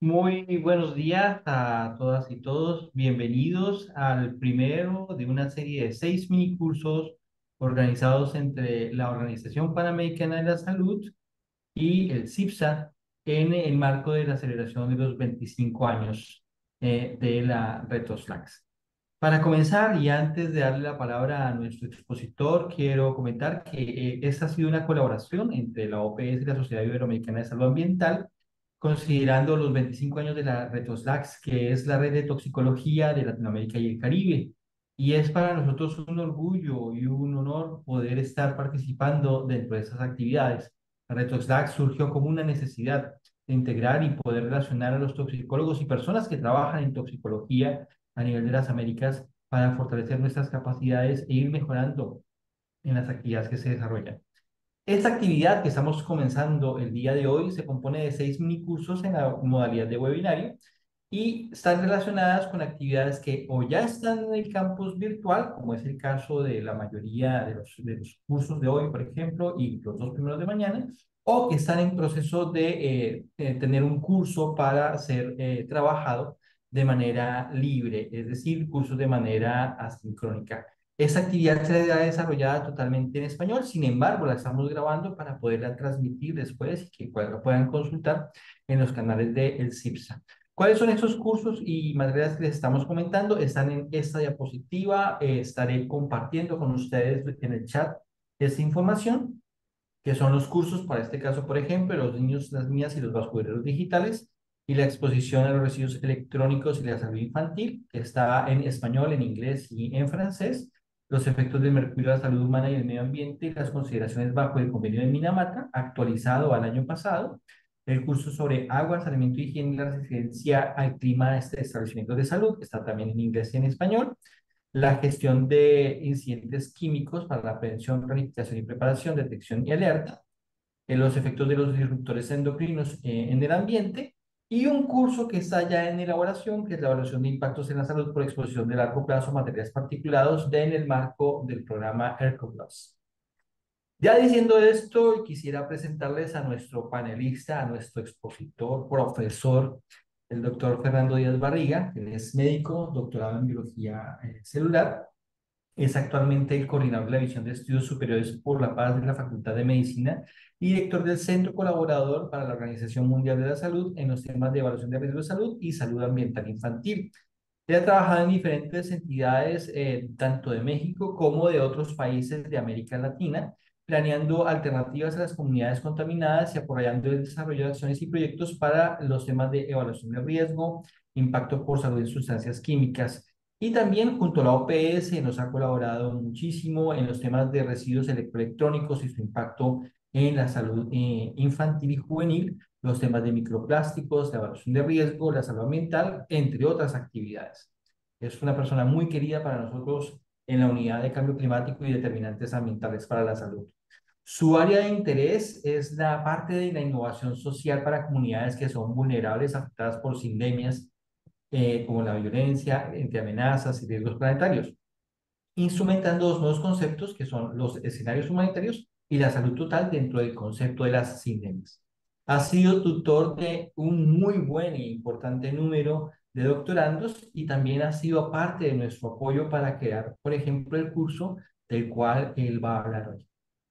Muy buenos días a todas y todos. Bienvenidos al primero de una serie de 6 minicursos organizados entre la Organización Panamericana de la Salud y el CIPSA en el marco de la celebración de los 25 años de la RetroSlax. Para comenzar, y antes de darle la palabra a nuestro expositor, quiero comentar que esta ha sido una colaboración entre la OPS y la Sociedad Iberoamericana de Salud Ambiental, considerando los 25 años de la RETOSLAX, que es la red de toxicología de Latinoamérica y el Caribe. Y es para nosotros un orgullo y un honor poder estar participando dentro de esas actividades. La RETOSLAX surgió como una necesidad de integrar y poder relacionar a los toxicólogos y personas que trabajan en toxicología a nivel de las Américas para fortalecer nuestras capacidades e ir mejorando en las actividades que se desarrollan. Esta actividad que estamos comenzando el día de hoy se compone de 6 minicursos en la modalidad de webinario y están relacionadas con actividades que o ya están en el campus virtual, como es el caso de la mayoría de los cursos de hoy, por ejemplo, y los dos primeros de mañana, o que están en proceso de tener un curso para ser trabajado de manera libre, es decir, cursos de manera asincrónica. Esta actividad será desarrollada totalmente en español, sin embargo, la estamos grabando para poderla transmitir después y que la puedan consultar en los canales de El CIPSA. ¿Cuáles son esos cursos y materias que les estamos comentando? Están en esta diapositiva. Estaré compartiendo con ustedes en el chat esta información, que son los cursos, para este caso, por ejemplo, los niños, las niñas y los basureros digitales, y la exposición a los residuos electrónicos y la salud infantil, que está en español, en inglés y en francés, los efectos del mercurio a la salud humana y el medio ambiente y las consideraciones bajo el convenio de Minamata, actualizado al año pasado, el curso sobre agua, saneamiento, higiene y la resistencia al clima de establecimientos de salud, que está también en inglés y en español, la gestión de incidentes químicos para la prevención, planificación y preparación, detección y alerta, los efectos de los disruptores endocrinos en el ambiente, y un curso que está ya en elaboración, que es la evaluación de impactos en la salud por exposición de largo plazo a materiales particulados en el marco del programa ERCOPLUS. Ya diciendo esto, quisiera presentarles a nuestro panelista, a nuestro expositor, profesor, el doctor Fernando Díaz Barriga, que es médico, doctorado en biología celular. Es actualmente el coordinador de la División de Estudios Superiores por la Paz de la Facultad de Medicina y director del Centro Colaborador para la Organización Mundial de la Salud en los temas de evaluación de riesgo de salud y salud ambiental infantil. Él ha trabajado en diferentes entidades, tanto de México como de otros países de América Latina, planeando alternativas a las comunidades contaminadas y apoyando el desarrollo de acciones y proyectos para los temas de evaluación de riesgo, impacto por salud en sustancias químicas. Y también junto a la OPS nos ha colaborado muchísimo en los temas de residuos electroelectrónicos y su impacto en la salud infantil y juvenil, los temas de microplásticos, la evaluación de riesgo, la salud ambiental, entre otras actividades. Es una persona muy querida para nosotros en la unidad de cambio climático y determinantes ambientales para la salud. Su área de interés es la parte de la innovación social para comunidades que son vulnerables, afectadas por sindemias, como la violencia, entre amenazas y riesgos planetarios, instrumentando dos nuevos conceptos que son los escenarios humanitarios y la salud total dentro del concepto de las síndemes. Ha sido tutor de un muy buen e importante número de doctorandos y también ha sido parte de nuestro apoyo para crear, por ejemplo, el curso del cual él va a hablar hoy.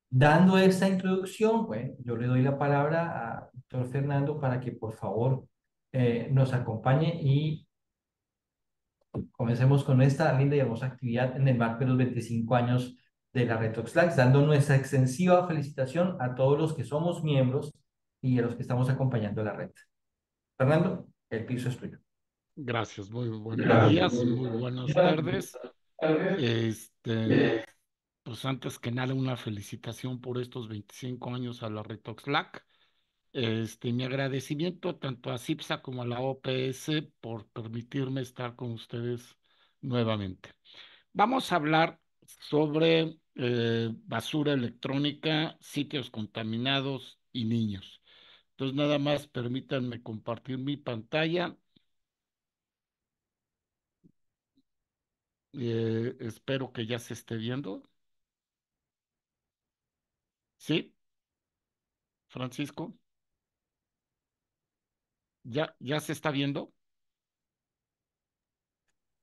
Dando esta introducción, bueno, yo le doy la palabra a doctor Fernando para que por favor nos acompañe y comencemos con esta linda y hermosa actividad en el marco de los 25 años de la Red Oxlack, dando nuestra extensiva felicitación a todos los que somos miembros y a los que estamos acompañando a la red. Fernando, el piso es tuyo. Gracias, muy buenos días, muy buenas tardes. Este, pues antes que nada, una felicitación por estos 25 años a la Retoxlac. Mi agradecimiento tanto a CIPSA como a la OPS por permitirme estar con ustedes nuevamente. Vamos a hablar sobre basura electrónica, sitios contaminados y niños. Entonces, nada más permítanme compartir mi pantalla. Espero que ya se esté viendo. ¿Sí, Francisco? ya se está viendo.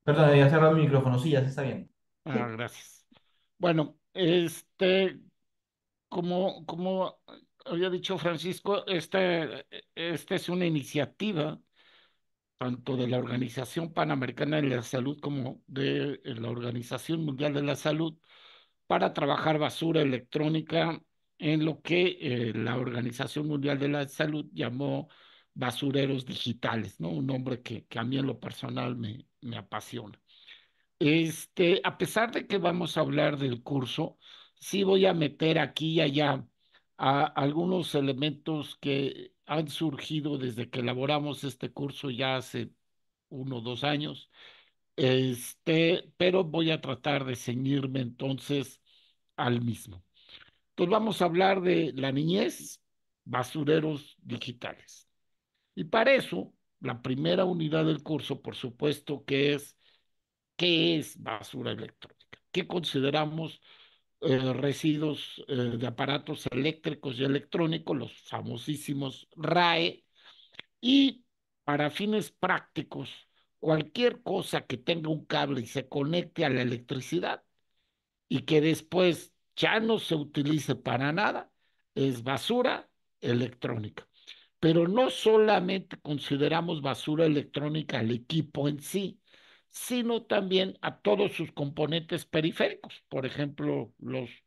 Perdón, ya cerrado el micrófono. Sí, ya se está bien. Ah, gracias. Bueno, como había dicho Francisco, esta es una iniciativa tanto de la Organización Panamericana de la Salud como de la Organización Mundial de la Salud para trabajar basura electrónica en lo que la Organización Mundial de la Salud llamó basureros digitales, ¿no? Un nombre que a mí en lo personal me apasiona. A pesar de que vamos a hablar del curso, sí voy a meter aquí y allá algunos elementos que han surgido desde que elaboramos este curso ya hace 1 o 2 años, pero voy a tratar de ceñirme entonces al mismo. Entonces vamos a hablar de la niñez, basureros digitales. Y para eso, la primera unidad del curso, por supuesto, que es ¿qué es basura electrónica? ¿Qué consideramos residuos de aparatos eléctricos y electrónicos, los famosísimos RAE? Y para fines prácticos, cualquier cosa que tenga un cable y se conecte a la electricidad y que después ya no se utilice para nada, es basura electrónica. Pero no solamente consideramos basura electrónica al equipo en sí, sino también a todos sus componentes periféricos, por ejemplo,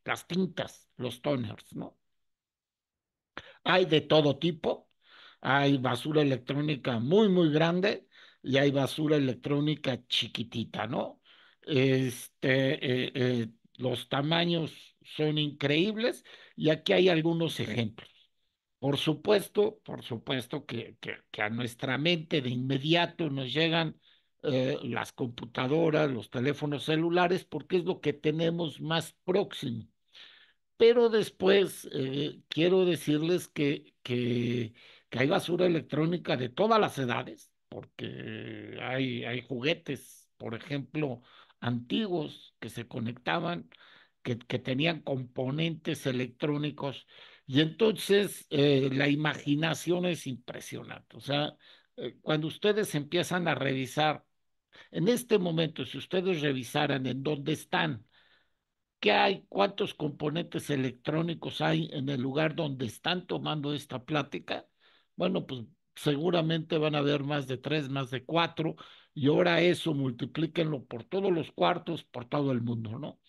las tintas, los toners, ¿no? Hay de todo tipo, hay basura electrónica muy, muy grande y hay basura electrónica chiquitita, ¿no? Los tamaños son increíbles y aquí hay algunos ejemplos. Por supuesto que a nuestra mente de inmediato nos llegan las computadoras, los teléfonos celulares, porque es lo que tenemos más próximo. Pero después quiero decirles que hay basura electrónica de todas las edades, porque hay juguetes, por ejemplo, antiguos que se conectaban, que tenían componentes electrónicos, y entonces la imaginación es impresionante. O sea, cuando ustedes empiezan a revisar, en este momento, si ustedes revisaran en dónde están, ¿qué hay? ¿Cuántos componentes electrónicos hay en el lugar donde están tomando esta plática? Bueno, pues seguramente van a haber más de tres, más de cuatro, y ahora eso multiplíquenlo por todos los cuartos, por todo el mundo, ¿no?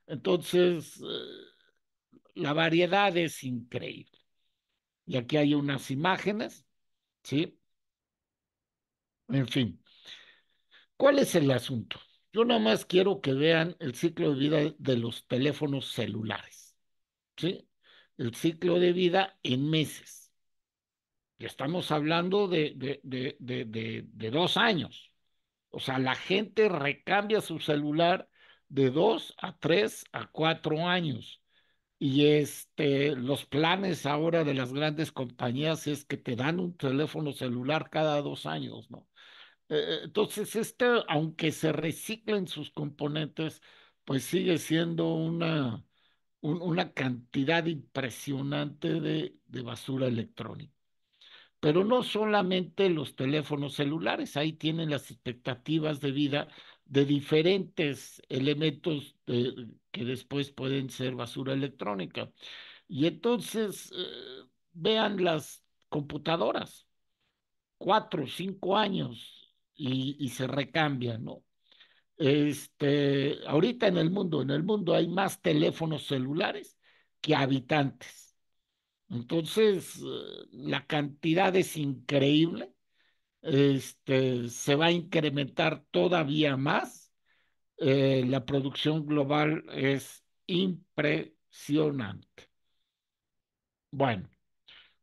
Entonces, la variedad es increíble. Y aquí hay unas imágenes, ¿sí? En fin, ¿cuál es el asunto? Yo nada más quiero que vean el ciclo de vida de los teléfonos celulares. ¿Sí? El ciclo de vida en meses. Y estamos hablando de 2 años. O sea, la gente recambia su celular de 2 a 3 a 4 años. Y los planes ahora de las grandes compañías es que te dan un teléfono celular cada 2 años, ¿no? Entonces, aunque se reciclen sus componentes, pues sigue siendo una cantidad impresionante de basura electrónica. Pero no solamente los teléfonos celulares, ahí tienen las expectativas de vida de diferentes elementos que después pueden ser basura electrónica. Y entonces, vean las computadoras, 4 o 5 años y se recambian, ¿no? Ahorita en el mundo hay más teléfonos celulares que habitantes. Entonces, la cantidad es increíble. Se va a incrementar todavía más. La producción global es impresionante. Bueno,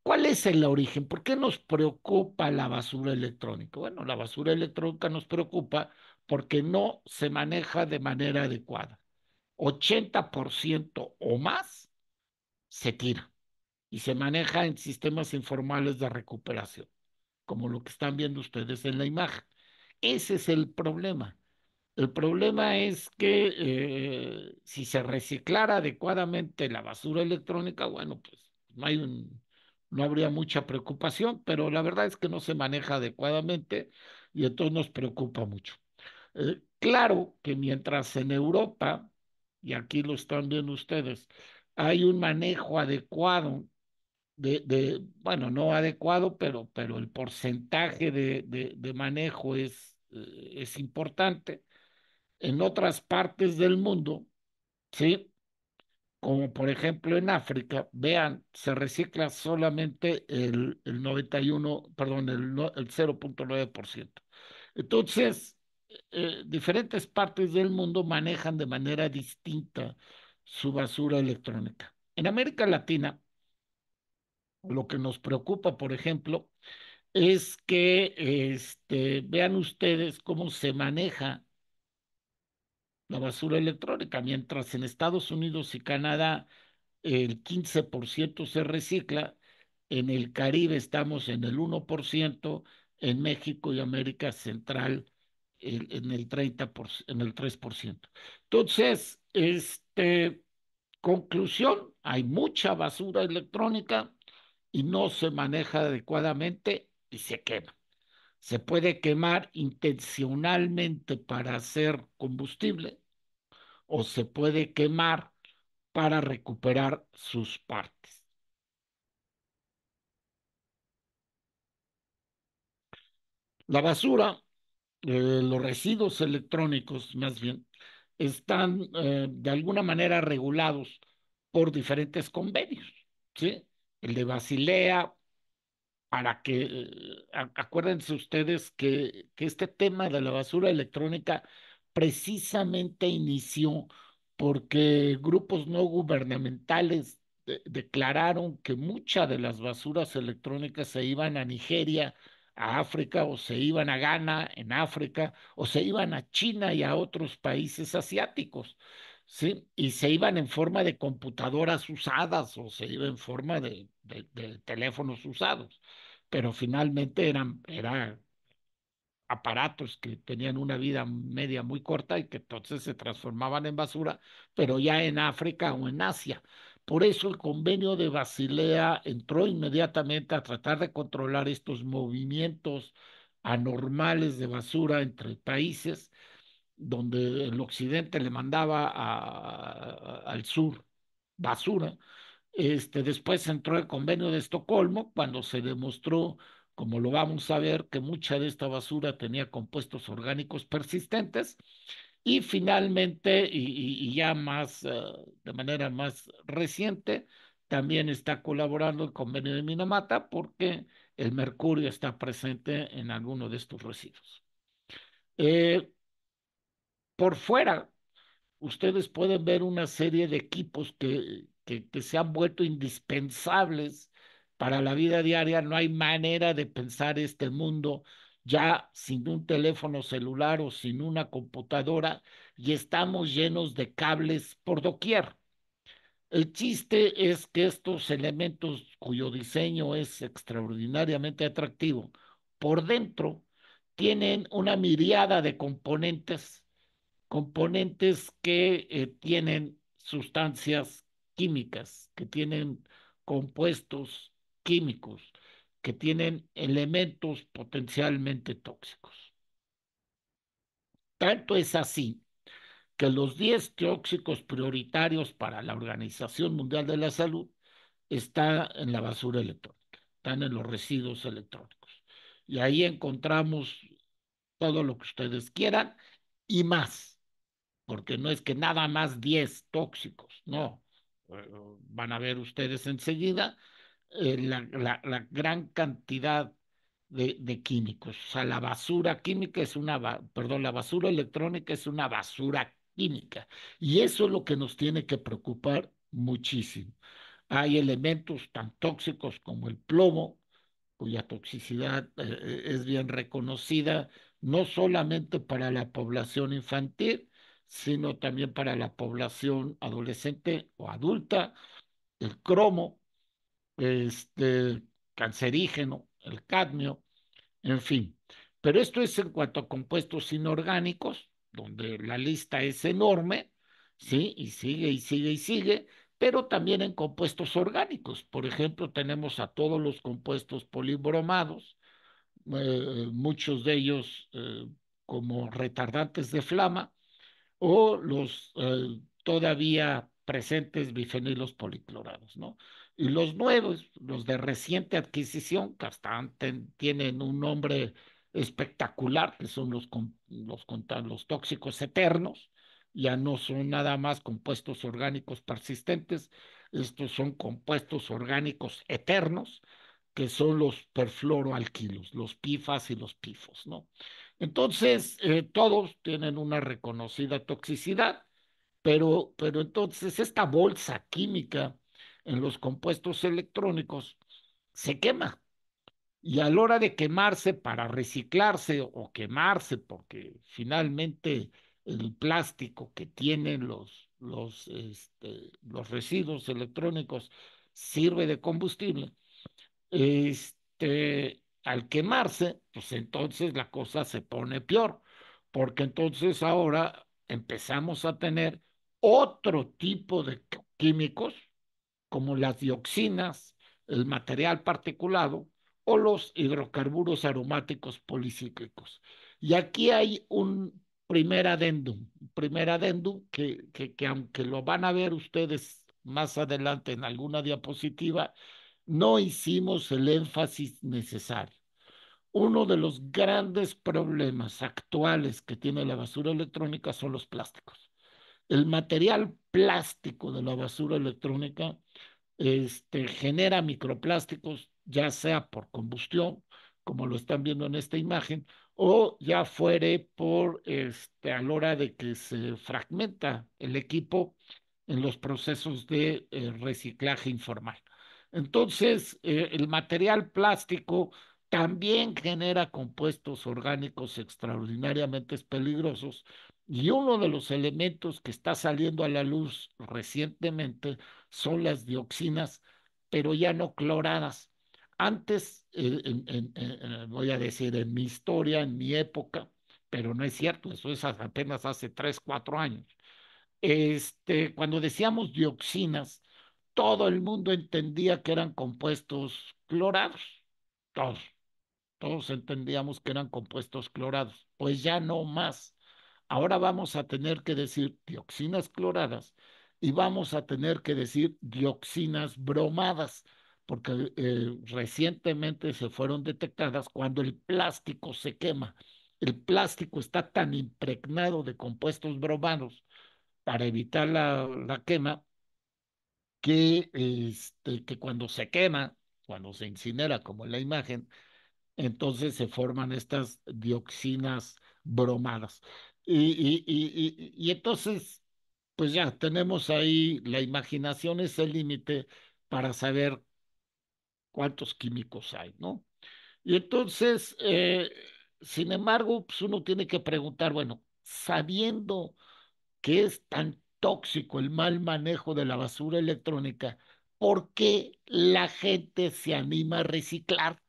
¿cuál es el origen? ¿Por qué nos preocupa la basura electrónica? Bueno, la basura electrónica nos preocupa porque no se maneja de manera adecuada. 80% o más se tira y se maneja en sistemas informales de recuperación, como lo que están viendo ustedes en la imagen. Ese es el problema. El problema es que si se reciclara adecuadamente la basura electrónica, bueno, pues no hay no habría mucha preocupación, pero la verdad es que no se maneja adecuadamente y entonces nos preocupa mucho. Claro que mientras en Europa, y aquí lo están viendo ustedes, hay un manejo adecuado bueno, no adecuado, pero el porcentaje de manejo es importante. En otras partes del mundo, ¿sí? Como por ejemplo en África, vean, se recicla solamente el 91, perdón, el 0,9%. Entonces, diferentes partes del mundo manejan de manera distinta su basura electrónica. En América Latina, lo que nos preocupa, por ejemplo, es que vean ustedes cómo se maneja la basura electrónica, mientras en Estados Unidos y Canadá el 15% se recicla, en el Caribe estamos en el 1%, en México y América Central en el 30%, en el 3%. Entonces, conclusión, hay mucha basura electrónica y no se maneja adecuadamente y se quema. Se puede quemar intencionalmente para hacer combustible o se puede quemar para recuperar sus partes. La basura, los residuos electrónicos más bien, están de alguna manera regulados por diferentes convenios, ¿sí? El de Basilea, para que, acuérdense ustedes que este tema de la basura electrónica precisamente inició porque grupos no gubernamentales declararon que muchas de las basuras electrónicas se iban a Nigeria, a África, o se iban a Ghana, en África, o se iban a China y a otros países asiáticos. ¿Sí? Y se iban en forma de computadoras usadas o se iba en forma de teléfonos usados, pero finalmente eran aparatos que tenían una vida media muy corta y que entonces se transformaban en basura, pero ya en África o en Asia. Por eso el convenio de Basilea entró inmediatamente a tratar de controlar estos movimientos anormales de basura entre países, donde el occidente le mandaba al sur basura. Después entró el convenio de Estocolmo cuando se demostró, como lo vamos a ver, que mucha de esta basura tenía compuestos orgánicos persistentes. Y finalmente, y ya más, de manera más reciente, también está colaborando el convenio de Minamata porque el mercurio está presente en alguno de estos residuos. Eh, por fuera, ustedes pueden ver una serie de equipos que se han vuelto indispensables para la vida diaria. No hay manera de pensar este mundo ya sin un teléfono celular o sin una computadora y estamos llenos de cables por doquier. El chiste es que estos elementos cuyo diseño es extraordinariamente atractivo, por dentro tienen una miriada de componentes que tienen sustancias químicas, que tienen compuestos químicos, que tienen elementos potencialmente tóxicos. Tanto es así que los 10 tóxicos prioritarios para la Organización Mundial de la Salud están en la basura electrónica, están en los residuos electrónicos. Y ahí encontramos todo lo que ustedes quieran y más, porque no es que nada más 10 tóxicos, no. Van a ver ustedes enseguida la gran cantidad de químicos. O sea, la basura química es perdón, la basura electrónica es una basura química. Y eso es lo que nos tiene que preocupar muchísimo. Hay elementos tan tóxicos como el plomo, cuya toxicidad es bien reconocida, no solamente para la población infantil, sino también para la población adolescente o adulta, el cromo, este, cancerígeno, el cadmio, en fin. Pero esto es en cuanto a compuestos inorgánicos, donde la lista es enorme, ¿sí? Y sigue y sigue y sigue. pero también en compuestos orgánicos. Por ejemplo, tenemos a todos los compuestos polibromados, muchos de ellos como retardantes de flama, o los todavía presentes bifenilos policlorados, ¿no? Y los nuevos, los de reciente adquisición, que hasta tienen un nombre espectacular, que son los tóxicos eternos, ya no son nada más compuestos orgánicos persistentes, estos son compuestos orgánicos eternos, que son los perfluoroalquilos, los pifas y los pifos, ¿no? Entonces, todos tienen una reconocida toxicidad, pero entonces esta bolsa química en los compuestos electrónicos se quema y a la hora de quemarse para reciclarse o quemarse, porque finalmente el plástico que tienen los residuos electrónicos sirve de combustible, al quemarse, pues entonces la cosa se pone peor, porque entonces ahora empezamos a tener otro tipo de químicos, como las dioxinas, el material particulado o los hidrocarburos aromáticos policíclicos. Y aquí hay un primer adendum que aunque lo van a ver ustedes más adelante en alguna diapositiva, no hicimos el énfasis necesario. Uno de los grandes problemas actuales que tiene la basura electrónica son los plásticos. El material plástico de la basura electrónica genera microplásticos, ya sea por combustión, como lo están viendo en esta imagen, o ya fuere por a la hora de que se fragmenta el equipo en los procesos de reciclaje informal. Entonces, el material plástico también genera compuestos orgánicos extraordinariamente peligrosos y uno de los elementos que está saliendo a la luz recientemente son las dioxinas, pero ya no cloradas. Antes, voy a decir, en mi historia, en mi época, pero no es cierto, eso es apenas hace 3, 4 años. Cuando decíamos dioxinas, todo el mundo entendía que eran compuestos clorados, todos. Todos entendíamos que eran compuestos clorados, pues ya no más. Ahora vamos a tener que decir dioxinas cloradas y vamos a tener que decir dioxinas bromadas, porque recientemente se fueron detectadas cuando el plástico se quema. El plástico está tan impregnado de compuestos bromados para evitar la quema que cuando se quema, cuando se incinera, como en la imagen, entonces se forman estas dioxinas bromadas. Y entonces, pues ya tenemos ahí, la imaginación es el límite para saber cuántos químicos hay, ¿no? Y entonces, sin embargo, pues uno tiene que preguntar, bueno, sabiendo que es tan tóxico el mal manejo de la basura electrónica, ¿por qué la gente se anima a reciclar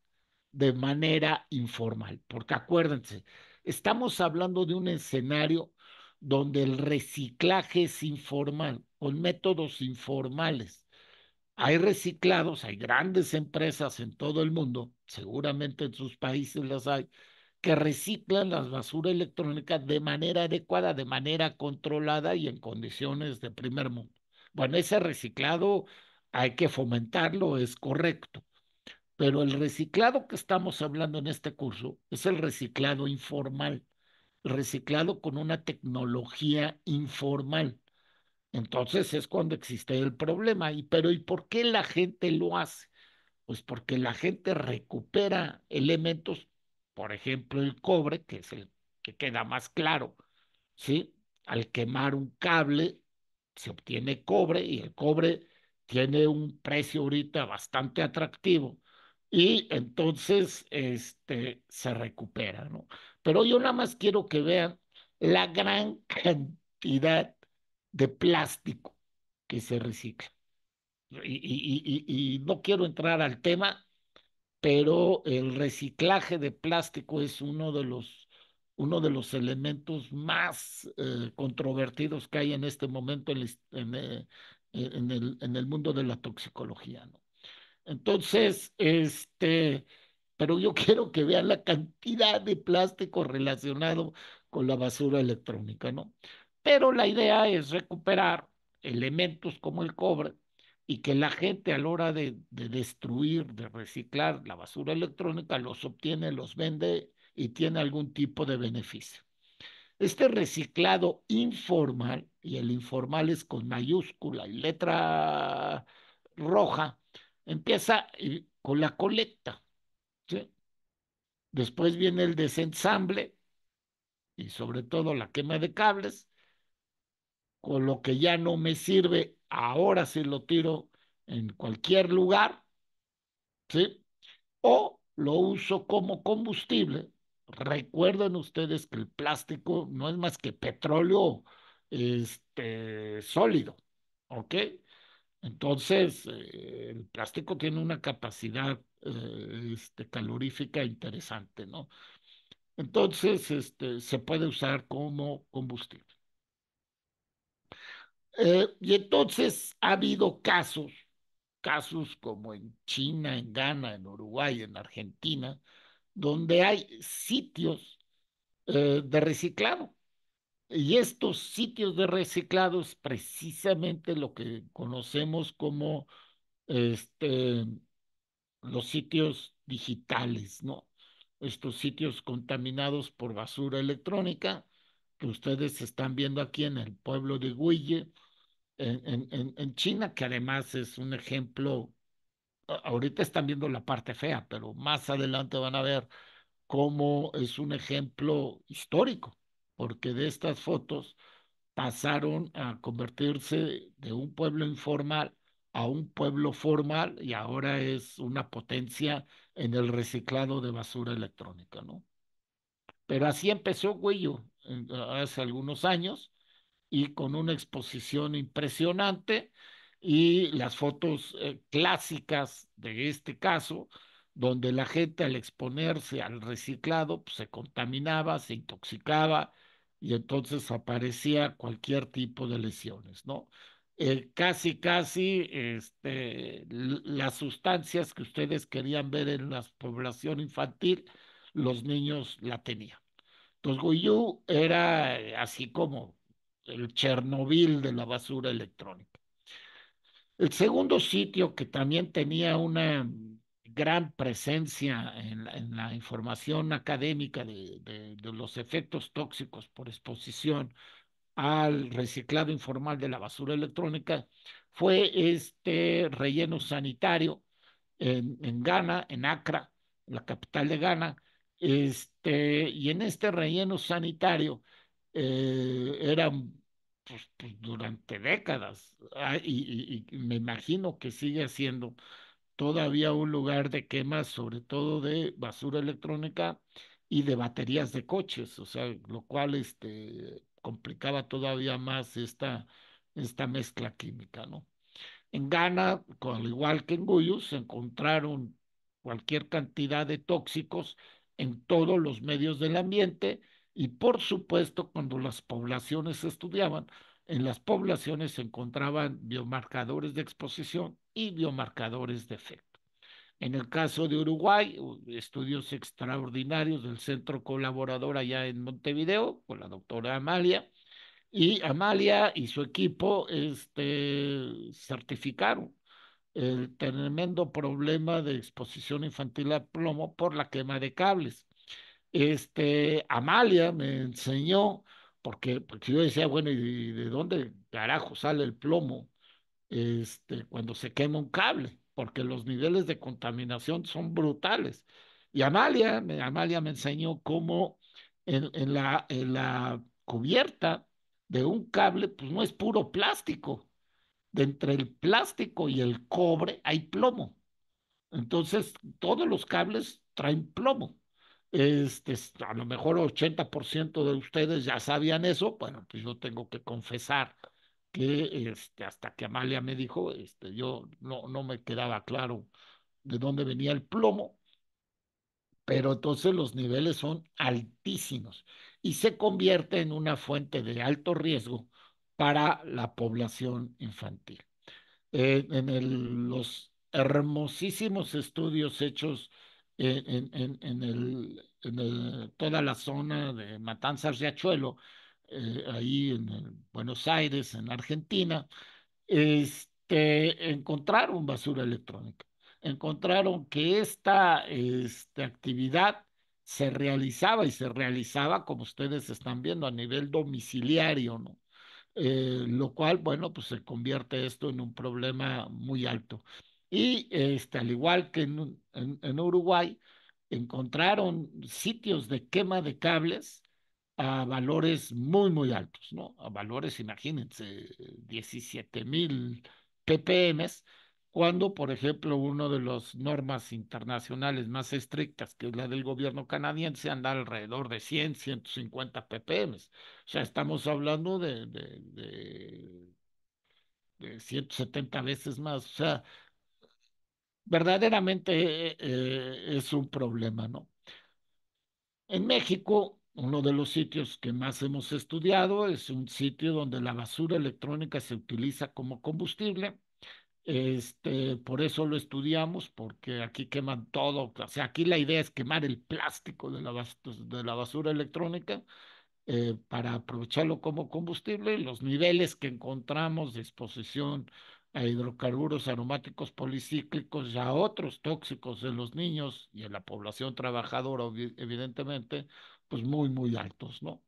de manera informal? Porque acuérdense, estamos hablando de un escenario donde el reciclaje es informal, con métodos informales. Hay reciclados, hay grandes empresas en todo el mundo, seguramente en sus países las hay, que reciclan las basura electrónica de manera adecuada, de manera controlada y en condiciones de primer mundo. Bueno, ese reciclado hay que fomentarlo, es correcto, pero el reciclado que estamos hablando en este curso es el reciclado informal, el reciclado con una tecnología informal. Entonces es cuando existe el problema. Pero ¿y por qué la gente lo hace? Pues porque la gente recupera elementos, por ejemplo, el cobre, que es el que queda más claro, ¿sí? Al quemar un cable se obtiene cobre y el cobre tiene un precio ahorita bastante atractivo y entonces se recupera, ¿no? Pero yo nada más quiero que vean la gran cantidad de plástico que se recicla. Y no quiero entrar al tema, pero el reciclaje de plástico es uno de los elementos más controvertidos que hay en este momento en el mundo de la toxicología, ¿no? Entonces, pero yo quiero que vean la cantidad de plástico relacionado con la basura electrónica, ¿no? Pero la idea es recuperar elementos como el cobre y que la gente a la hora de destruir, de reciclar la basura electrónica, los obtiene, los vende y tiene algún tipo de beneficio. Este reciclado informal, y el informal es con mayúscula y letra roja, empieza con la colecta, ¿sí? Después viene el desensamble y sobre todo la quema de cables, con lo que ya no me sirve, ahora sí lo tiro en cualquier lugar, ¿sí? O lo uso como combustible. Recuerden ustedes que el plástico no es más que petróleo, sólido, ¿ok? Entonces, el plástico tiene una capacidad, calorífica interesante, ¿no? Entonces, se puede usar como combustible. Y entonces ha habido casos como en China, en Ghana, en Uruguay, en Argentina, donde hay sitios de reciclado. Y estos sitios de reciclado es precisamente lo que conocemos como este, los sitios digitales, ¿no? Estos sitios contaminados por basura electrónica que ustedes están viendo aquí en el pueblo de Huille, en China, que además es un ejemplo. Ahorita están viendo la parte fea, pero más adelante van a ver cómo es un ejemplo histórico, porque de estas fotos pasaron a convertirse de un pueblo informal a un pueblo formal y ahora es una potencia en el reciclado de basura electrónica, ¿no? Pero así empezó Güello hace algunos años y con una exposición impresionante y las fotos clásicas de este caso, donde la gente al exponerse al reciclado pues, se contaminaba, se intoxicaba y entonces aparecía cualquier tipo de lesiones, ¿no? Casi, las sustancias que ustedes querían ver en la población infantil, los niños la tenían. Entonces, Guyú era así como el Chernobyl de la basura electrónica. El segundo sitio que también tenía una gran presencia en la información académica de los efectos tóxicos por exposición al reciclado informal de la basura electrónica fue este relleno sanitario en Ghana, en Accra, la capital de Ghana, y en este relleno sanitario eran pues, durante décadas, y me imagino que sigue siendo todavía un lugar de quema, sobre todo de basura electrónica y de baterías de coches, o sea, lo cual complicaba todavía más esta mezcla química, ¿no? En Ghana, al igual que en Guyus, se encontraron cualquier cantidad de tóxicos en todos los medios del ambiente y, por supuesto, cuando las poblaciones se estudiaban, en las poblaciones se encontraban biomarcadores de exposición y biomarcadores de efecto. En el caso de Uruguay, estudios extraordinarios del Centro Colaborador allá en Montevideo, con la doctora Amalia, y Amalia y su equipo certificaron el tremendo problema de exposición infantil a plomo por la quema de cables. Amalia me enseñó, porque yo decía, bueno, ¿y de dónde carajo sale el plomo cuando se quema un cable? Porque los niveles de contaminación son brutales. Y Amalia me enseñó cómo en la cubierta de un cable, pues no es puro plástico. De entre el plástico y el cobre hay plomo. Entonces, todos los cables traen plomo. A lo mejor 80% de ustedes ya sabían eso. Bueno, pues yo tengo que confesar que hasta que Amalia me dijo, yo no me quedaba claro de dónde venía el plomo, pero entonces los niveles son altísimos y se convierte en una fuente de alto riesgo para la población infantil. Los hermosísimos estudios hechos toda la zona de Matanzas Riachuelo, ahí en Buenos Aires, en Argentina, encontraron basura electrónica. Encontraron que esta actividad se realizaba y se realizaba, como ustedes están viendo, a nivel domiciliario, ¿no? Lo cual, bueno, pues se convierte esto en un problema muy alto. Y al igual que en Uruguay, encontraron sitios de quema de cables a valores muy, muy altos, ¿no? A valores, imagínense, 17.000 ppm, cuando, por ejemplo, una de las normas internacionales más estrictas, que es la del gobierno canadiense, anda alrededor de 100, 150 ppm. O sea, estamos hablando de 170 veces más. O sea, verdaderamente es un problema, ¿no? En México, uno de los sitios que más hemos estudiado es un sitio donde la basura electrónica se utiliza como combustible. Por eso lo estudiamos, porque aquí queman todo. O sea, aquí la idea es quemar el plástico de la basura electrónica para aprovecharlo como combustible. Los niveles que encontramos de exposición a hidrocarburos aromáticos policíclicos y a otros tóxicos en los niños y en la población trabajadora, evidentemente, pues muy, muy altos, ¿no?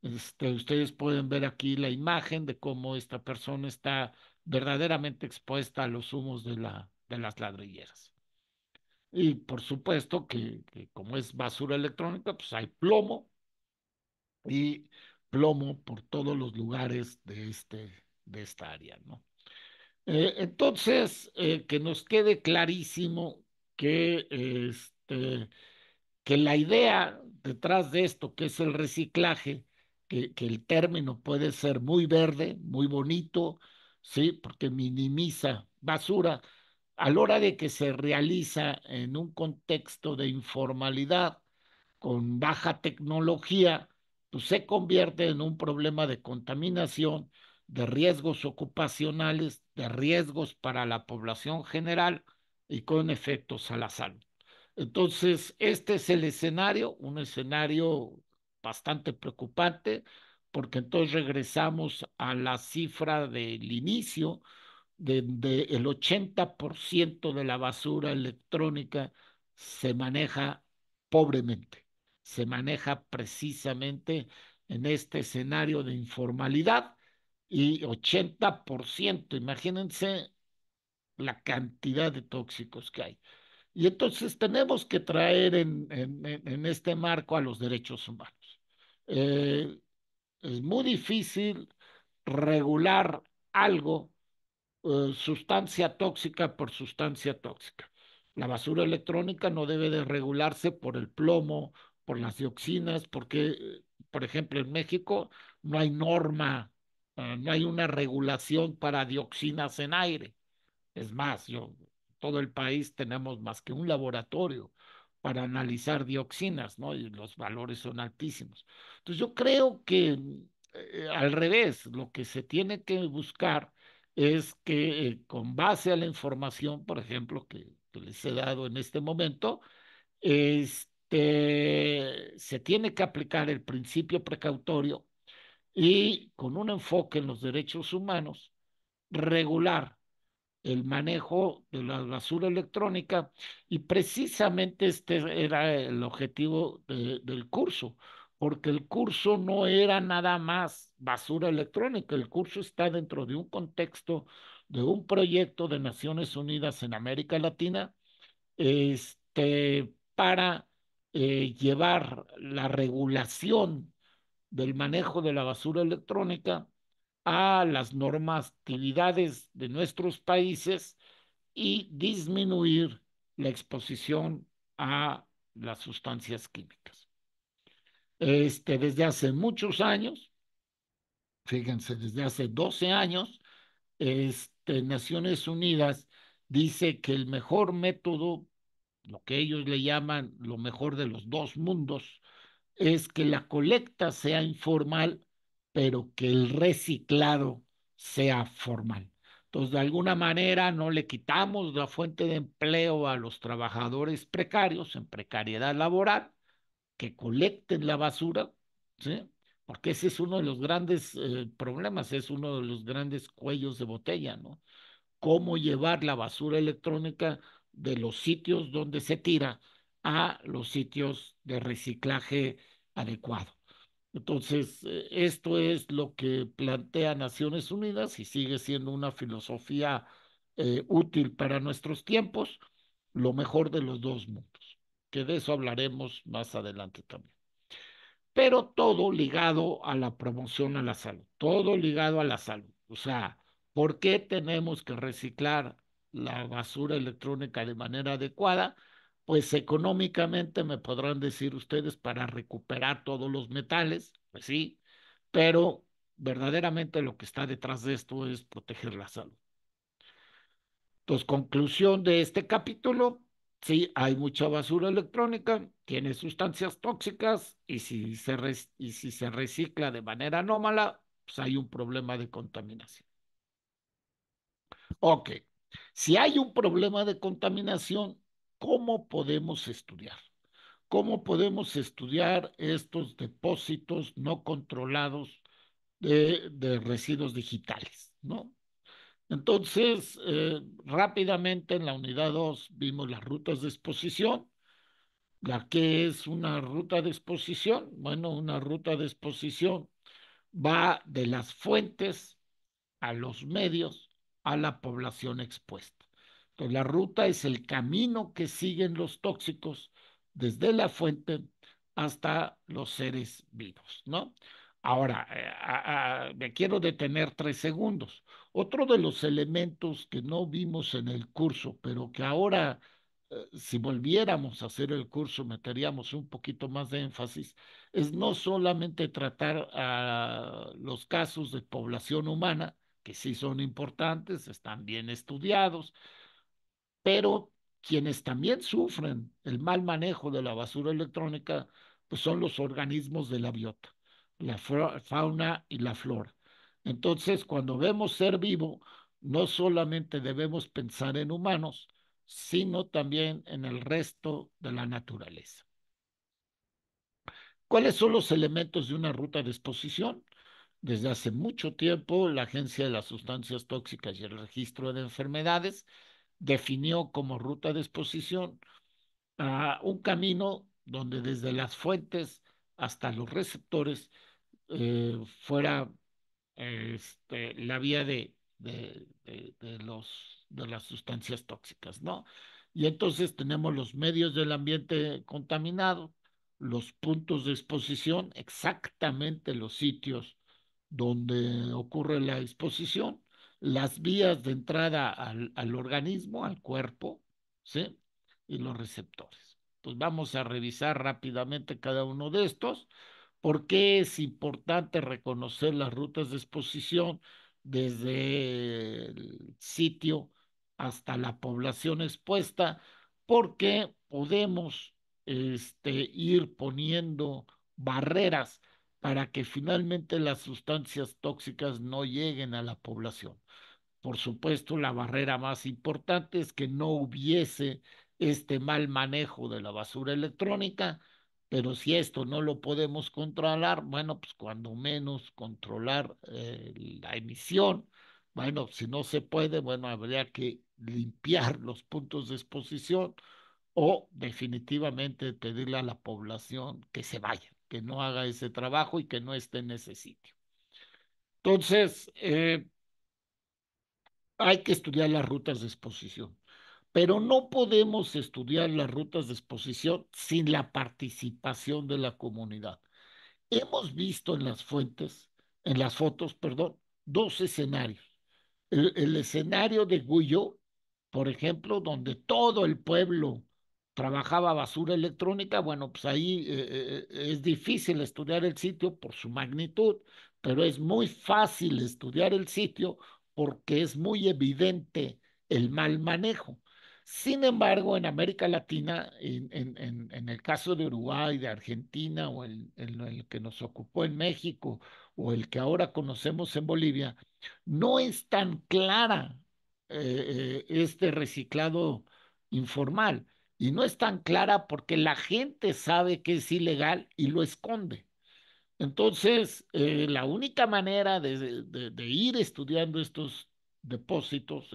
Ustedes pueden ver aquí la imagen de cómo esta persona está verdaderamente expuesta a los humos de las ladrilleras. Y por supuesto que como es basura electrónica, pues hay plomo y plomo por todos los lugares de esta área, ¿no? Entonces, que nos quede clarísimo que, que la idea detrás de esto, que es el reciclaje, que el término puede ser muy verde, muy bonito, ¿sí? Porque minimiza basura, a la hora de que se realiza en un contexto de informalidad, con baja tecnología, pues se convierte en un problema de contaminación, de riesgos ocupacionales, de riesgos para la población general y con efectos a la salud. Entonces, este es el escenario, un escenario bastante preocupante, porque entonces regresamos a la cifra del inicio, de el 80% de la basura electrónica se maneja pobremente, se maneja precisamente en este escenario de informalidad y 80%, imagínense la cantidad de tóxicos que hay. Y entonces tenemos que traer en este marco a los derechos humanos. Eh, es muy difícil regular algo, sustancia tóxica por sustancia tóxica. La basura electrónica no debe de regularse por el plomo, por las dioxinas, porque, por ejemplo, en México no hay norma, no hay una regulación para dioxinas en aire. Es más, todo el país tenemos más que un laboratorio para analizar dioxinas, ¿no? Y los valores son altísimos. Entonces yo creo que al revés, lo que se tiene que buscar es que con base a la información, por ejemplo, que les he dado en este momento, se tiene que aplicar el principio precautorio y con un enfoque en los derechos humanos, regular el manejo de la basura electrónica y precisamente este era el objetivo del curso, porque el curso no era nada más basura electrónica, el curso está dentro de un contexto de un proyecto de Naciones Unidas en América Latina, para llevar la regulación del manejo de la basura electrónica a las normatividades de nuestros países y disminuir la exposición a las sustancias químicas. Desde hace muchos años, fíjense, desde hace 12 años, Naciones Unidas dice que el mejor método, lo que ellos le llaman lo mejor de los dos mundos, es que la colecta sea informal, pero que el reciclado sea formal. Entonces, de alguna manera, no le quitamos la fuente de empleo a los trabajadores precarios en precariedad laboral, que colecten la basura, ¿sí? Porque ese es uno de los grandes problemas, es uno de los grandes cuellos de botella, ¿no? Cómo llevar la basura electrónica de los sitios donde se tira a los sitios de reciclaje adecuado. Entonces, esto es lo que plantea Naciones Unidas y sigue siendo una filosofía útil para nuestros tiempos, lo mejor de los dos mundos, que de eso hablaremos más adelante también, pero todo ligado a la promoción a la salud, todo ligado a la salud. O sea, ¿por qué tenemos que reciclar la basura electrónica de manera adecuada? Pues económicamente me podrán decir ustedes para recuperar todos los metales, pues sí, pero verdaderamente lo que está detrás de esto es proteger la salud. Entonces, conclusión de este capítulo, sí, hay mucha basura electrónica, tiene sustancias tóxicas y si se recicla de manera anómala, pues hay un problema de contaminación. Ok, si hay un problema de contaminación, ¿cómo podemos estudiar? ¿Cómo podemos estudiar estos depósitos no controlados de residuos digitales, ¿no? Entonces, rápidamente en la unidad 2 vimos las rutas de exposición. ¿La que es una ruta de exposición? Bueno, una ruta de exposición va de las fuentes a los medios, a la población expuesta. Entonces, la ruta es el camino que siguen los tóxicos desde la fuente hasta los seres vivos, ¿no? Ahora, me quiero detener 3 segundos. Otro de los elementos que no vimos en el curso, pero que ahora, si volviéramos a hacer el curso, meteríamos un poquito más de énfasis, es no solamente tratar los casos de población humana, que sí son importantes, están bien estudiados, pero quienes también sufren el mal manejo de la basura electrónica, pues son los organismos de la biota, la fauna y la flora. Entonces, cuando vemos ser vivo, no solamente debemos pensar en humanos, sino también en el resto de la naturaleza. ¿Cuáles son los elementos de una ruta de exposición? Desde hace mucho tiempo, la Agencia de las Sustancias Tóxicas y el Registro de Enfermedades definió como ruta de exposición un camino donde desde las fuentes hasta los receptores fuera la vía de las sustancias tóxicas, ¿no? Y entonces tenemos los medios del ambiente contaminado, los puntos de exposición, exactamente los sitios donde ocurre la exposición, las vías de entrada al organismo, al cuerpo, ¿sí? Y los receptores. Pues vamos a revisar rápidamente cada uno de estos. ¿Por qué es importante reconocer las rutas de exposición desde el sitio hasta la población expuesta? Porque podemos ir poniendo barreras para que finalmente las sustancias tóxicas no lleguen a la población. Por supuesto, la barrera más importante es que no hubiese este mal manejo de la basura electrónica, pero si esto no lo podemos controlar, bueno, pues cuando menos controlar la emisión, bueno, si no se puede, bueno, habría que limpiar los puntos de exposición o definitivamente pedirle a la población que se vaya, que no haga ese trabajo y que no esté en ese sitio. Entonces, hay que estudiar las rutas de exposición, pero no podemos estudiar las rutas de exposición sin la participación de la comunidad. Hemos visto en las fuentes, en las fotos, perdón, dos escenarios. El escenario de Guyot, por ejemplo, donde todo el pueblo trabajaba basura electrónica, bueno, pues ahí es difícil estudiar el sitio por su magnitud, pero es muy fácil estudiar el sitio porque es muy evidente el mal manejo. Sin embargo, en América Latina, en el caso de Uruguay, de Argentina, o el que nos ocupó en México, o el que ahora conocemos en Bolivia, no es tan clara este reciclado informal. Y no es tan clara porque la gente sabe que es ilegal y lo esconde. Entonces, la única manera de ir estudiando estos depósitos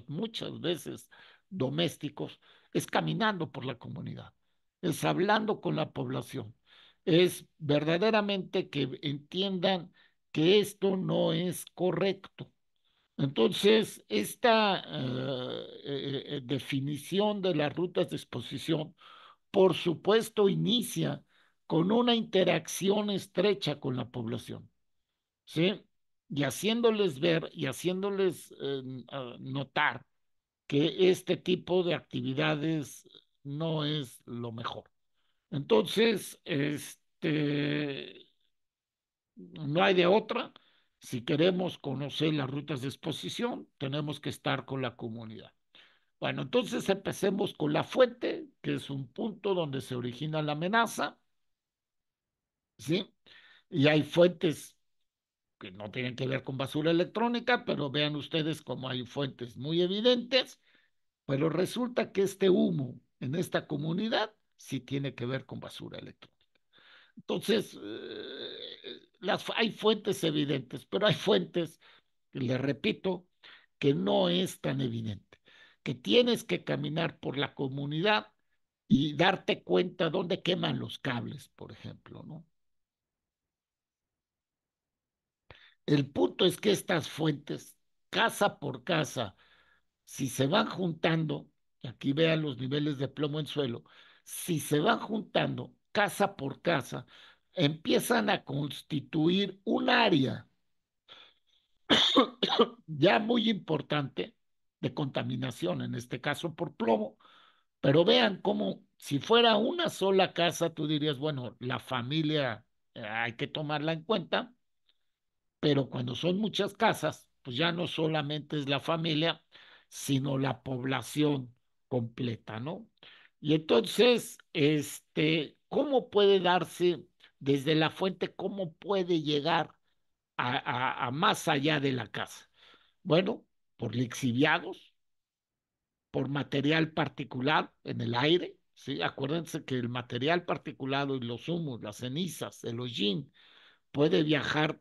muchas veces domésticos, es caminando por la comunidad, es hablando con la población, es verdaderamente que entiendan que esto no es correcto. Entonces, esta definición de las rutas de exposición por supuesto, inicia con una interacción estrecha con la población, ¿sí? Y haciéndoles ver y haciéndoles notar que este tipo de actividades no es lo mejor. Entonces, no hay de otra. Si queremos conocer las rutas de exposición, tenemos que estar con la comunidad. Bueno, entonces empecemos con la fuente, que es un punto donde se origina la amenaza, ¿sí? Y hay fuentes que no tienen que ver con basura electrónica, pero vean ustedes cómo hay fuentes muy evidentes, pero resulta que este humo en esta comunidad sí tiene que ver con basura electrónica. Entonces, hay fuentes evidentes, pero hay fuentes, les repito, que no es tan evidente, que tienes que caminar por la comunidad y darte cuenta dónde queman los cables, por ejemplo, ¿no? El punto es que estas fuentes, casa por casa, si se van juntando, y aquí vean los niveles de plomo en suelo, si se van juntando casa por casa, empiezan a constituir un área ya muy importante de contaminación, en este caso por plomo, pero vean cómo si fuera una sola casa, tú dirías, bueno, la familia hay que tomarla en cuenta, pero cuando son muchas casas, pues ya no solamente es la familia, sino la población completa, ¿no? Y entonces, ¿cómo puede darse desde la fuente, cómo puede llegar a más allá de la casa? Bueno, por lixiviados, por material particular en el aire, ¿sí? Acuérdense que el material particulado y los humos, las cenizas, el hollín, puede viajar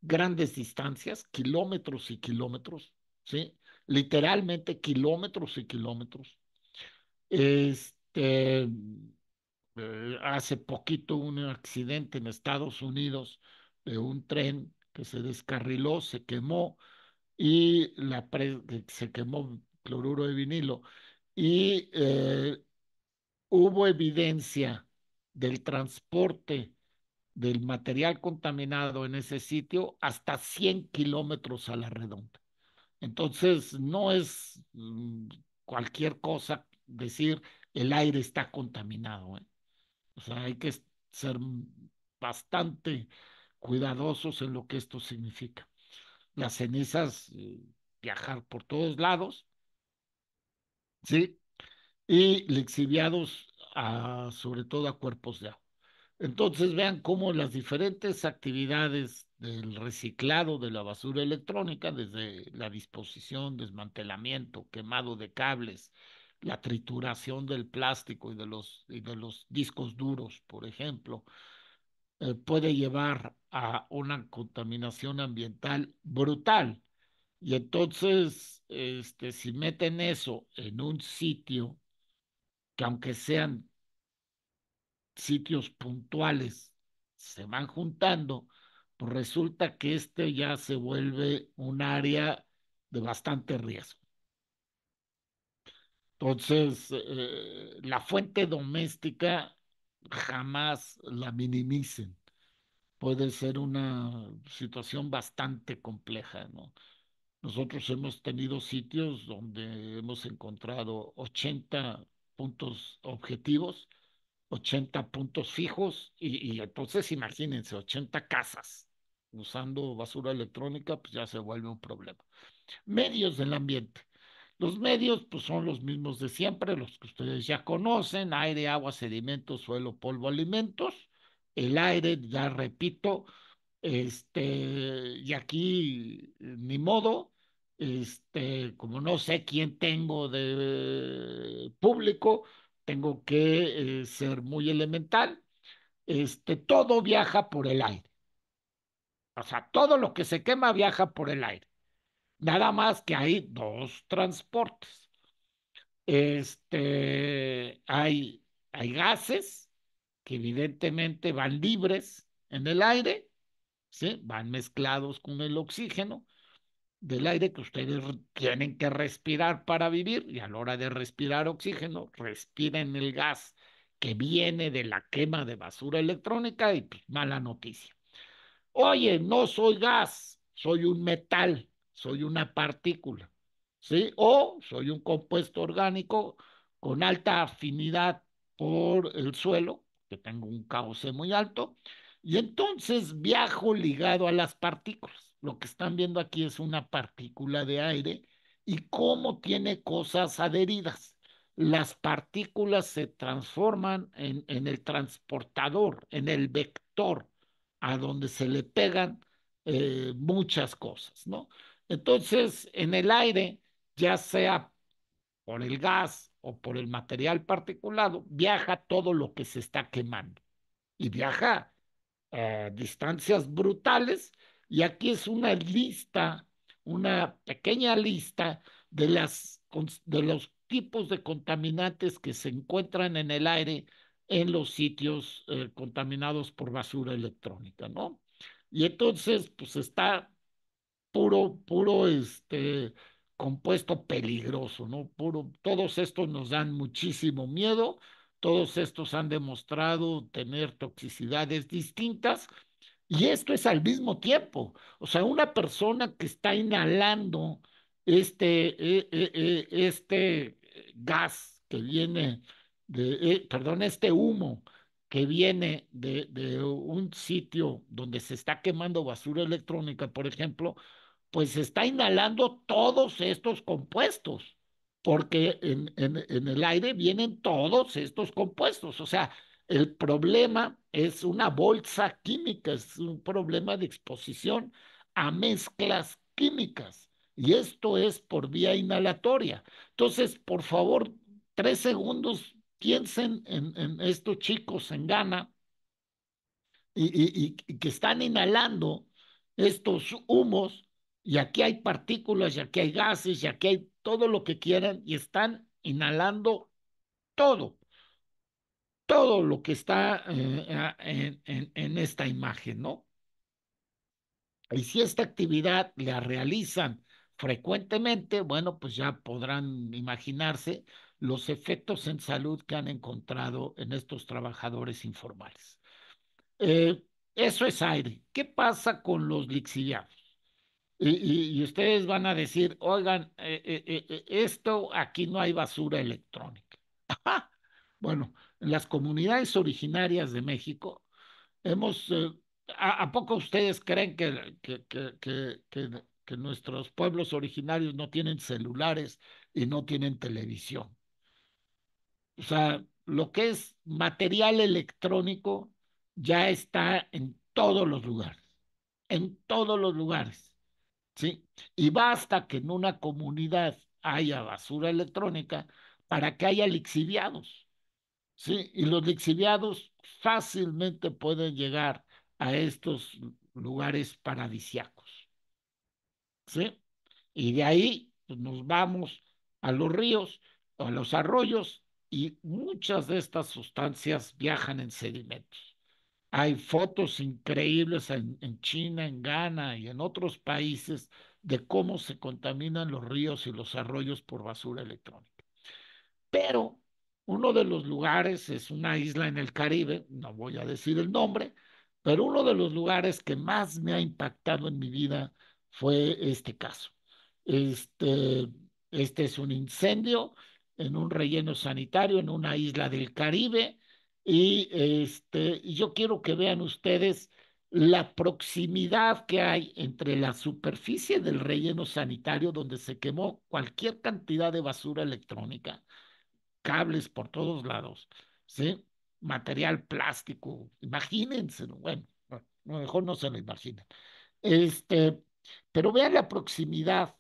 grandes distancias, kilómetros y kilómetros, ¿sí? Literalmente kilómetros y kilómetros. Este, hace poquito un accidente en Estados Unidos de un tren que se descarriló, se quemó y se quemó cloruro de vinilo y hubo evidencia del transporte del material contaminado en ese sitio hasta 100 kilómetros a la redonda. Entonces, no es cualquier cosa decir el aire está contaminado, ¿eh? O sea, hay que ser bastante cuidadosos en lo que esto significa. Las cenizas, viajar por todos lados, ¿sí? Y lixiviados sobre todo a cuerpos de agua. Entonces vean cómo las diferentes actividades del reciclado de la basura electrónica, desde la disposición, desmantelamiento, quemado de cables, la trituración del plástico y de los discos duros, por ejemplo, puede llevar a una contaminación ambiental brutal. Y entonces, si meten eso en un sitio que aunque sean sitios puntuales se van juntando, pues resulta que este ya se vuelve un área de bastante riesgo. Entonces, la fuente doméstica jamás la minimicen. Puede ser una situación bastante compleja, ¿no? Nosotros hemos tenido sitios donde hemos encontrado 80 puntos objetivos, 80 puntos fijos y entonces imagínense, 80 casas usando basura electrónica, pues ya se vuelve un problema. Medios del ambiente. Los medios, pues son los mismos de siempre, los que ustedes ya conocen: aire, agua, sedimentos, suelo, polvo, alimentos. El aire, ya repito, y aquí ni modo, como no sé quién tengo de público, tengo que ser muy elemental. Todo viaja por el aire. O sea, todo lo que se quema viaja por el aire. Nada más que hay dos transportes. Hay gases que evidentemente van libres en el aire, ¿sí? Van mezclados con el oxígeno del aire que ustedes tienen que respirar para vivir, y a la hora de respirar oxígeno, respiren el gas que viene de la quema de basura electrónica y pues, mala noticia. Oye, no soy gas, soy un metal, soy una partícula, ¿sí? O soy un compuesto orgánico con alta afinidad por el suelo, que tengo un KOC muy alto, y entonces viajo ligado a las partículas. Lo que están viendo aquí es una partícula de aire y cómo tiene cosas adheridas. Las partículas se transforman en el transportador, en el vector a donde se le pegan muchas cosas, ¿no? Entonces, en el aire, ya sea por el gas o por el material particulado, viaja todo lo que se está quemando y viaja distancias brutales. Y aquí es una lista, una pequeña lista de los tipos de contaminantes que se encuentran en el aire en los sitios contaminados por basura electrónica, ¿no? Y entonces, pues está puro, compuesto peligroso, ¿no? Todos estos nos dan muchísimo miedo, todos estos han demostrado tener toxicidades distintas, y esto es al mismo tiempo. O sea, una persona que está inhalando este gas que viene perdón, este humo que viene de un sitio donde se está quemando basura electrónica, por ejemplo, pues está inhalando todos estos compuestos, porque en el aire vienen todos estos compuestos. O sea, el problema es una bolsa química, es un problema de exposición a mezclas químicas, y esto es por vía inhalatoria. Entonces, por favor, 3 segundos, piensen en estos chicos en Ghana y que están inhalando estos humos, y aquí hay partículas, y aquí hay gases, y aquí hay todo lo que quieran, y están inhalando todo, todo lo que está en esta imagen, ¿no? Y si esta actividad la realizan frecuentemente, bueno, pues ya podrán imaginarse los efectos en salud que han encontrado en estos trabajadores informales. Eh, Eso es aire. ¿Qué pasa con los lixiviados? Y ustedes van a decir, oigan, esto aquí no hay basura electrónica. Ajá. Bueno, en las comunidades originarias de México hemos, ¿a poco ustedes creen que nuestros pueblos originarios no tienen celulares y no tienen televisión? O sea, lo que es material electrónico ya está en todos los lugares, ¿sí? Y basta que en una comunidad haya basura electrónica para que haya lixiviados, ¿sí? Y los lixiviados fácilmente pueden llegar a estos lugares paradisiacos, ¿sí? Y de ahí pues, nos vamos a los ríos, a los arroyos, y muchas de estas sustancias viajan en sedimentos. Hay fotos increíbles en China, en Ghana y en otros países de cómo se contaminan los ríos y los arroyos por basura electrónica. Pero uno de los lugares es una isla en el Caribe, no voy a decir el nombre, pero uno de los lugares que más me ha impactado en mi vida fue este caso. Este, este es un incendio en un relleno sanitario en una isla del Caribe, y y yo quiero que vean ustedes la proximidad que hay entre la superficie del relleno sanitario donde se quemó cualquier cantidad de basura electrónica, cables por todos lados, ¿sí? Material plástico, imagínense, bueno, mejor no se lo imaginen. Este, pero vean la proximidad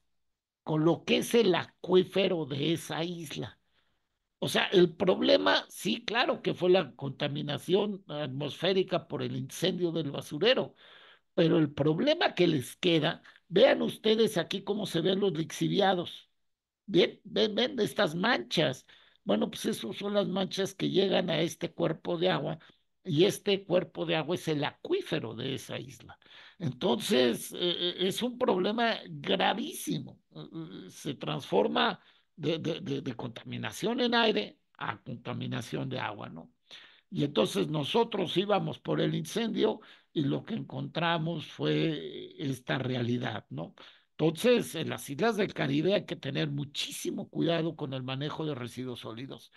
con lo que es el acuífero de esa isla. O sea, el problema, sí, claro que fue la contaminación atmosférica por el incendio del basurero, pero el problema que les queda, vean ustedes aquí cómo se ven los lixiviados. Bien, ven estas manchas. Bueno, pues esas son las manchas que llegan a este cuerpo de agua y este cuerpo de agua es el acuífero de esa isla. Entonces, es un problema gravísimo. Se transforma de contaminación en aire a contaminación de agua, ¿no? Y entonces nosotros íbamos por el incendio y lo que encontramos fue esta realidad, ¿no? Entonces, en las islas del Caribe hay que tener muchísimo cuidado con el manejo de residuos sólidos,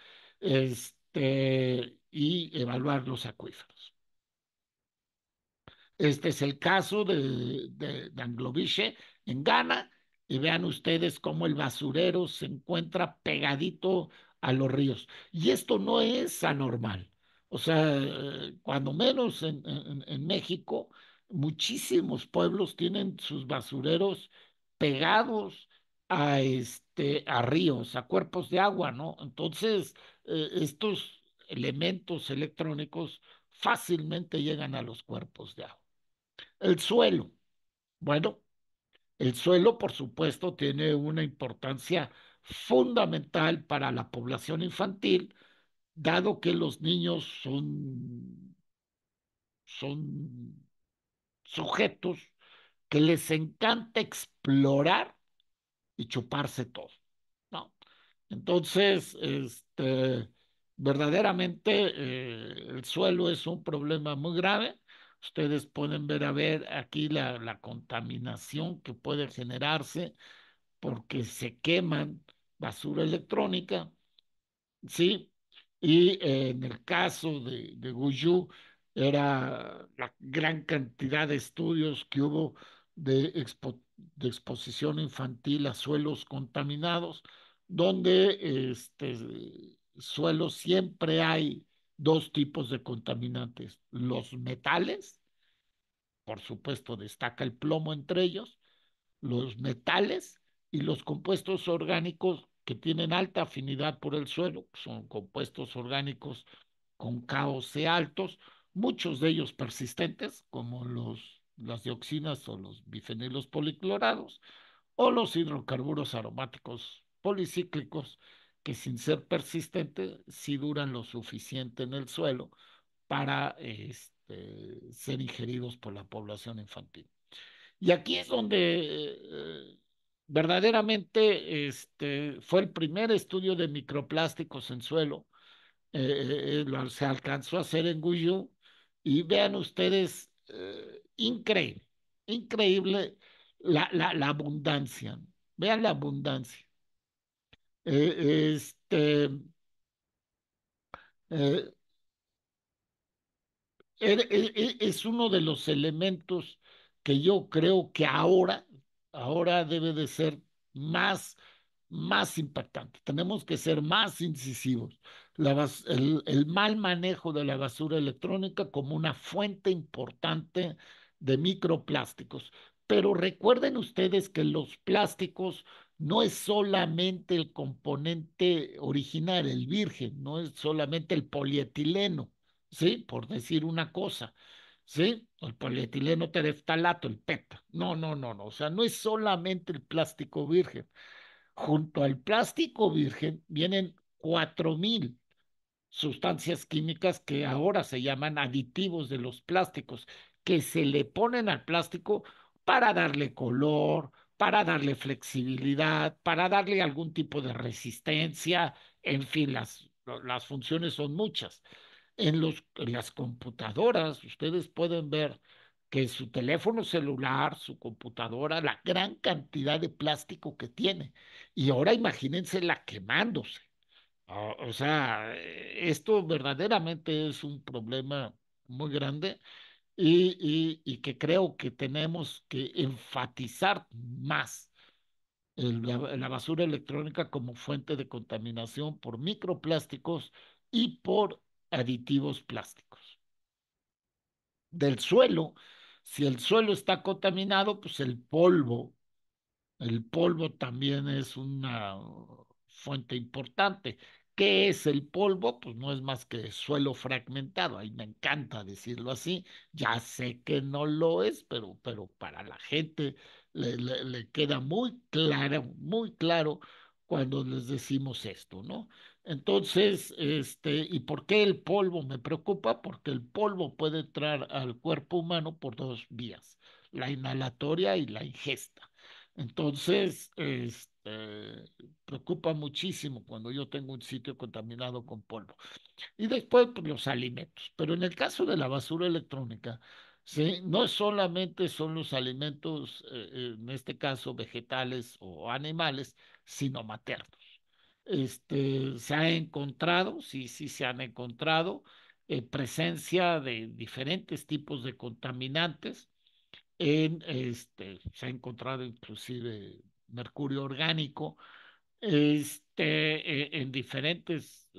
y evaluar los acuíferos. Este es el caso de Dangloviche en Ghana, y vean ustedes cómo el basurero se encuentra pegadito a los ríos. Y esto no es anormal. O sea, cuando menos en México, muchísimos pueblos tienen sus basureros pegados a ríos, a cuerpos de agua, ¿no? Entonces, estos elementos electrónicos fácilmente llegan a los cuerpos de agua. El suelo. Bueno, el suelo, por supuesto, tiene una importancia fundamental para la población infantil, dado que los niños son sujetos que les encanta explorar y chuparse todo, ¿no? Entonces, verdaderamente el suelo es un problema muy grave. Ustedes pueden ver aquí la contaminación que puede generarse porque se queman basura electrónica. Sí, y en el caso de Guyú era la gran cantidad de estudios que hubo de exposición infantil a suelos contaminados, donde suelos siempre hay dos tipos de contaminantes, los metales, por supuesto destaca el plomo entre ellos, los metales y los compuestos orgánicos que tienen alta afinidad por el suelo, son compuestos orgánicos con KOC altos, muchos de ellos persistentes, como las dioxinas o los bifenilos policlorados, o los hidrocarburos aromáticos policíclicos, que sin ser persistentes, sí duran lo suficiente en el suelo para ser ingeridos por la población infantil. Y aquí es donde verdaderamente fue el primer estudio de microplásticos en suelo. Se alcanzó a hacer en Guyú y vean ustedes, increíble, increíble la abundancia. Vean la abundancia. Eh, este, eh, es uno de los elementos que yo creo que ahora debe de ser más, más impactante. Tenemos que ser más incisivos. El mal manejo de la basura electrónica como una fuente importante de microplásticos. Pero recuerden ustedes que los plásticos no es solamente el componente original, el virgen, no es solamente el polietileno, ¿sí? Por decir una cosa, ¿sí? El polietileno tereftalato, el PET. No, no, no, no. O sea, no es solamente el plástico virgen. Junto al plástico virgen vienen 4.000 sustancias químicas que ahora se llaman aditivos de los plásticos, que se le ponen al plástico para darle color, para darle flexibilidad, para darle algún tipo de resistencia, en fin, las funciones son muchas. En las computadoras, ustedes pueden ver que su teléfono celular, su computadora, la gran cantidad de plástico que tiene. Y ahora imagínense la quemándose. O sea, esto verdaderamente es un problema muy grande. y que creo que tenemos que enfatizar más la basura electrónica como fuente de contaminación por microplásticos y por aditivos plásticos. Del suelo, si el suelo está contaminado, pues el polvo también es una fuente importante. ¿Qué es el polvo? Pues no es más que suelo fragmentado. Ahí me encanta decirlo así. Ya sé que no lo es, pero para la gente le queda muy claro cuando les decimos esto, ¿no? Entonces, ¿y por qué el polvo me preocupa? Porque el polvo puede entrar al cuerpo humano por dos vías, la inhalatoria y la ingesta. Entonces, preocupa muchísimo cuando yo tengo un sitio contaminado con polvo. Y después, pues, los alimentos. Pero en el caso de la basura electrónica, ¿sí? No solamente son los alimentos, en este caso vegetales o animales, sino maternos. Se ha encontrado, sí, sí se han encontrado presencia de diferentes tipos de contaminantes se ha encontrado inclusive mercurio orgánico, en diferentes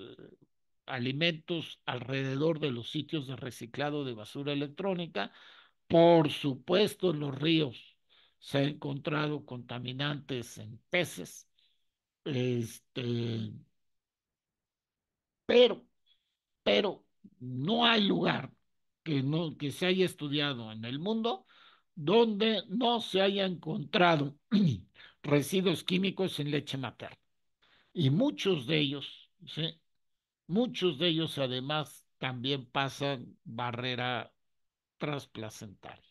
alimentos alrededor de los sitios de reciclado de basura electrónica. Por supuesto, en los ríos se ha encontrado contaminantes en peces, este, pero pero no hay lugar que se haya estudiado en el mundo donde no se haya encontrado residuos químicos en leche materna. Y muchos de ellos, ¿sí? Muchos de ellos además también pasan barrera transplacentaria.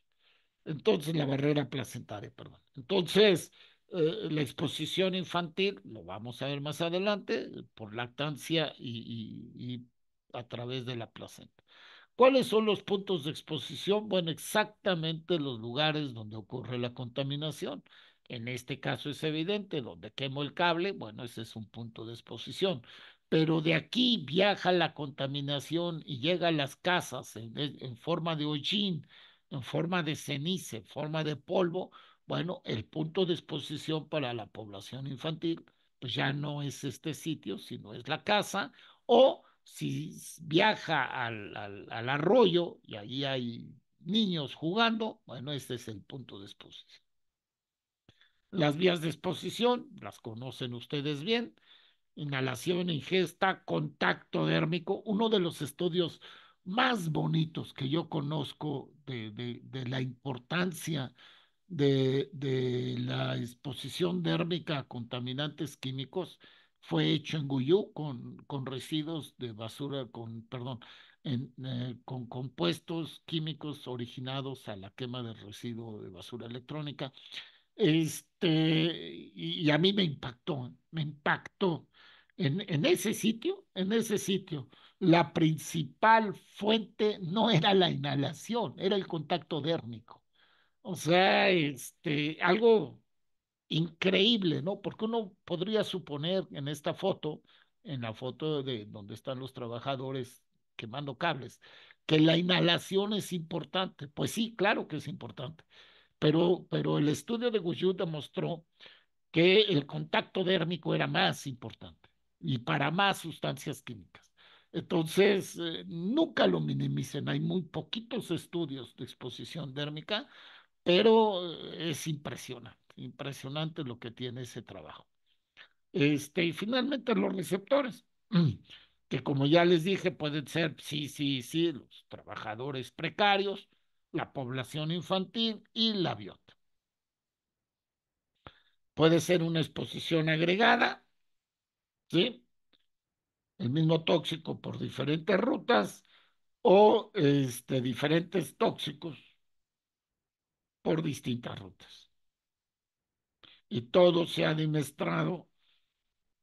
Entonces, la barrera placentaria, perdón. Entonces, la exposición infantil, lo vamos a ver más adelante, por lactancia y a través de la placenta. ¿Cuáles son los puntos de exposición? Bueno, exactamente los lugares donde ocurre la contaminación. En este caso es evidente, donde quemo el cable, bueno, ese es un punto de exposición. Pero de aquí viaja la contaminación y llega a las casas en forma de hollín, en forma de ceniza, en forma de polvo. Bueno, el punto de exposición para la población infantil, pues ya no es este sitio, sino es la casa o si viaja al arroyo y allí hay niños jugando, bueno, este es el punto de exposición. Las vías de exposición las conocen ustedes bien: inhalación, ingesta, contacto dérmico. Uno de los estudios más bonitos que yo conozco de la importancia de la exposición dérmica a contaminantes químicos fue hecho en Guyú con residuos de basura, perdón, con compuestos químicos originados a la quema de residuo de basura electrónica. Y a mí me impactó. En ese sitio, la principal fuente no era la inhalación, era el contacto dérmico. O sea, algo increíble, ¿no? Porque uno podría suponer en esta foto, en la foto de donde están los trabajadores quemando cables, que la inhalación es importante. Pues sí, claro que es importante, pero el estudio de Guyot demostró que el contacto dérmico era más importante y para más sustancias químicas. Entonces, nunca lo minimicen. Hay muy poquitos estudios de exposición dérmica, pero es impresionante lo que tiene ese trabajo. Y finalmente los receptores, que como ya les dije, pueden ser, sí, sí, sí, los trabajadores precarios, la población infantil y la biota. Puede ser una exposición agregada, ¿sí? El mismo tóxico por diferentes rutas o diferentes tóxicos por distintas rutas. Y todo se ha demostrado,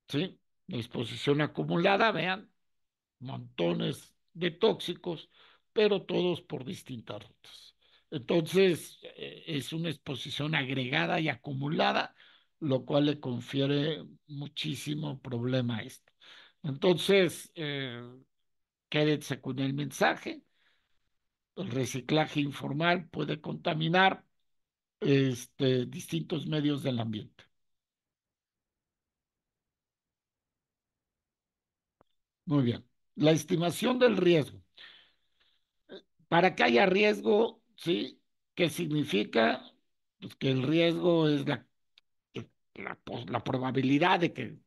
¿sí? La exposición acumulada, vean, montones de tóxicos, pero todos por distintas rutas. Entonces, es una exposición agregada y acumulada, lo cual le confiere muchísimo problema a esto. Entonces, quédense con el mensaje. El reciclaje informal puede contaminar distintos medios del ambiente. Muy bien. La estimación del riesgo. Para que haya riesgo, ¿sí? ¿Qué significa? Pues que el riesgo es la probabilidad de que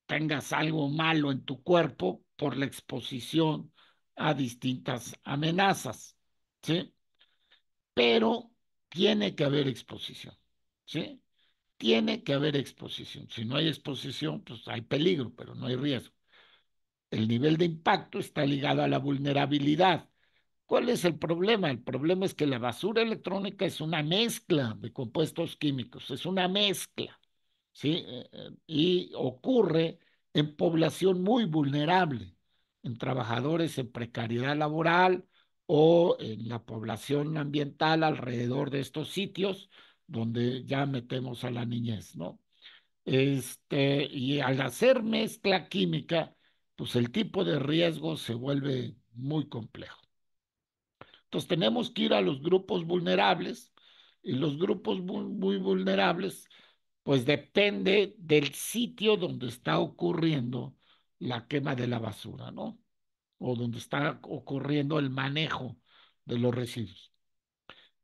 tengas algo malo en tu cuerpo por la exposición a distintas amenazas, ¿sí? Pero tiene que haber exposición, ¿sí? Tiene que haber exposición. Si no hay exposición, pues hay peligro, pero no hay riesgo. El nivel de impacto está ligado a la vulnerabilidad. ¿Cuál es el problema? El problema es que la basura electrónica es una mezcla de compuestos químicos, es una mezcla, ¿sí? Y ocurre en población muy vulnerable, en trabajadores en precariedad laboral o en la población ambiental alrededor de estos sitios donde ya metemos a la niñez, ¿no? Y al hacer mezcla química, pues el tipo de riesgo se vuelve muy complejo. Entonces tenemos que ir a los grupos vulnerables y los grupos muy vulnerables, pues depende del sitio donde está ocurriendo la quema de la basura, ¿no? O donde está ocurriendo el manejo de los residuos.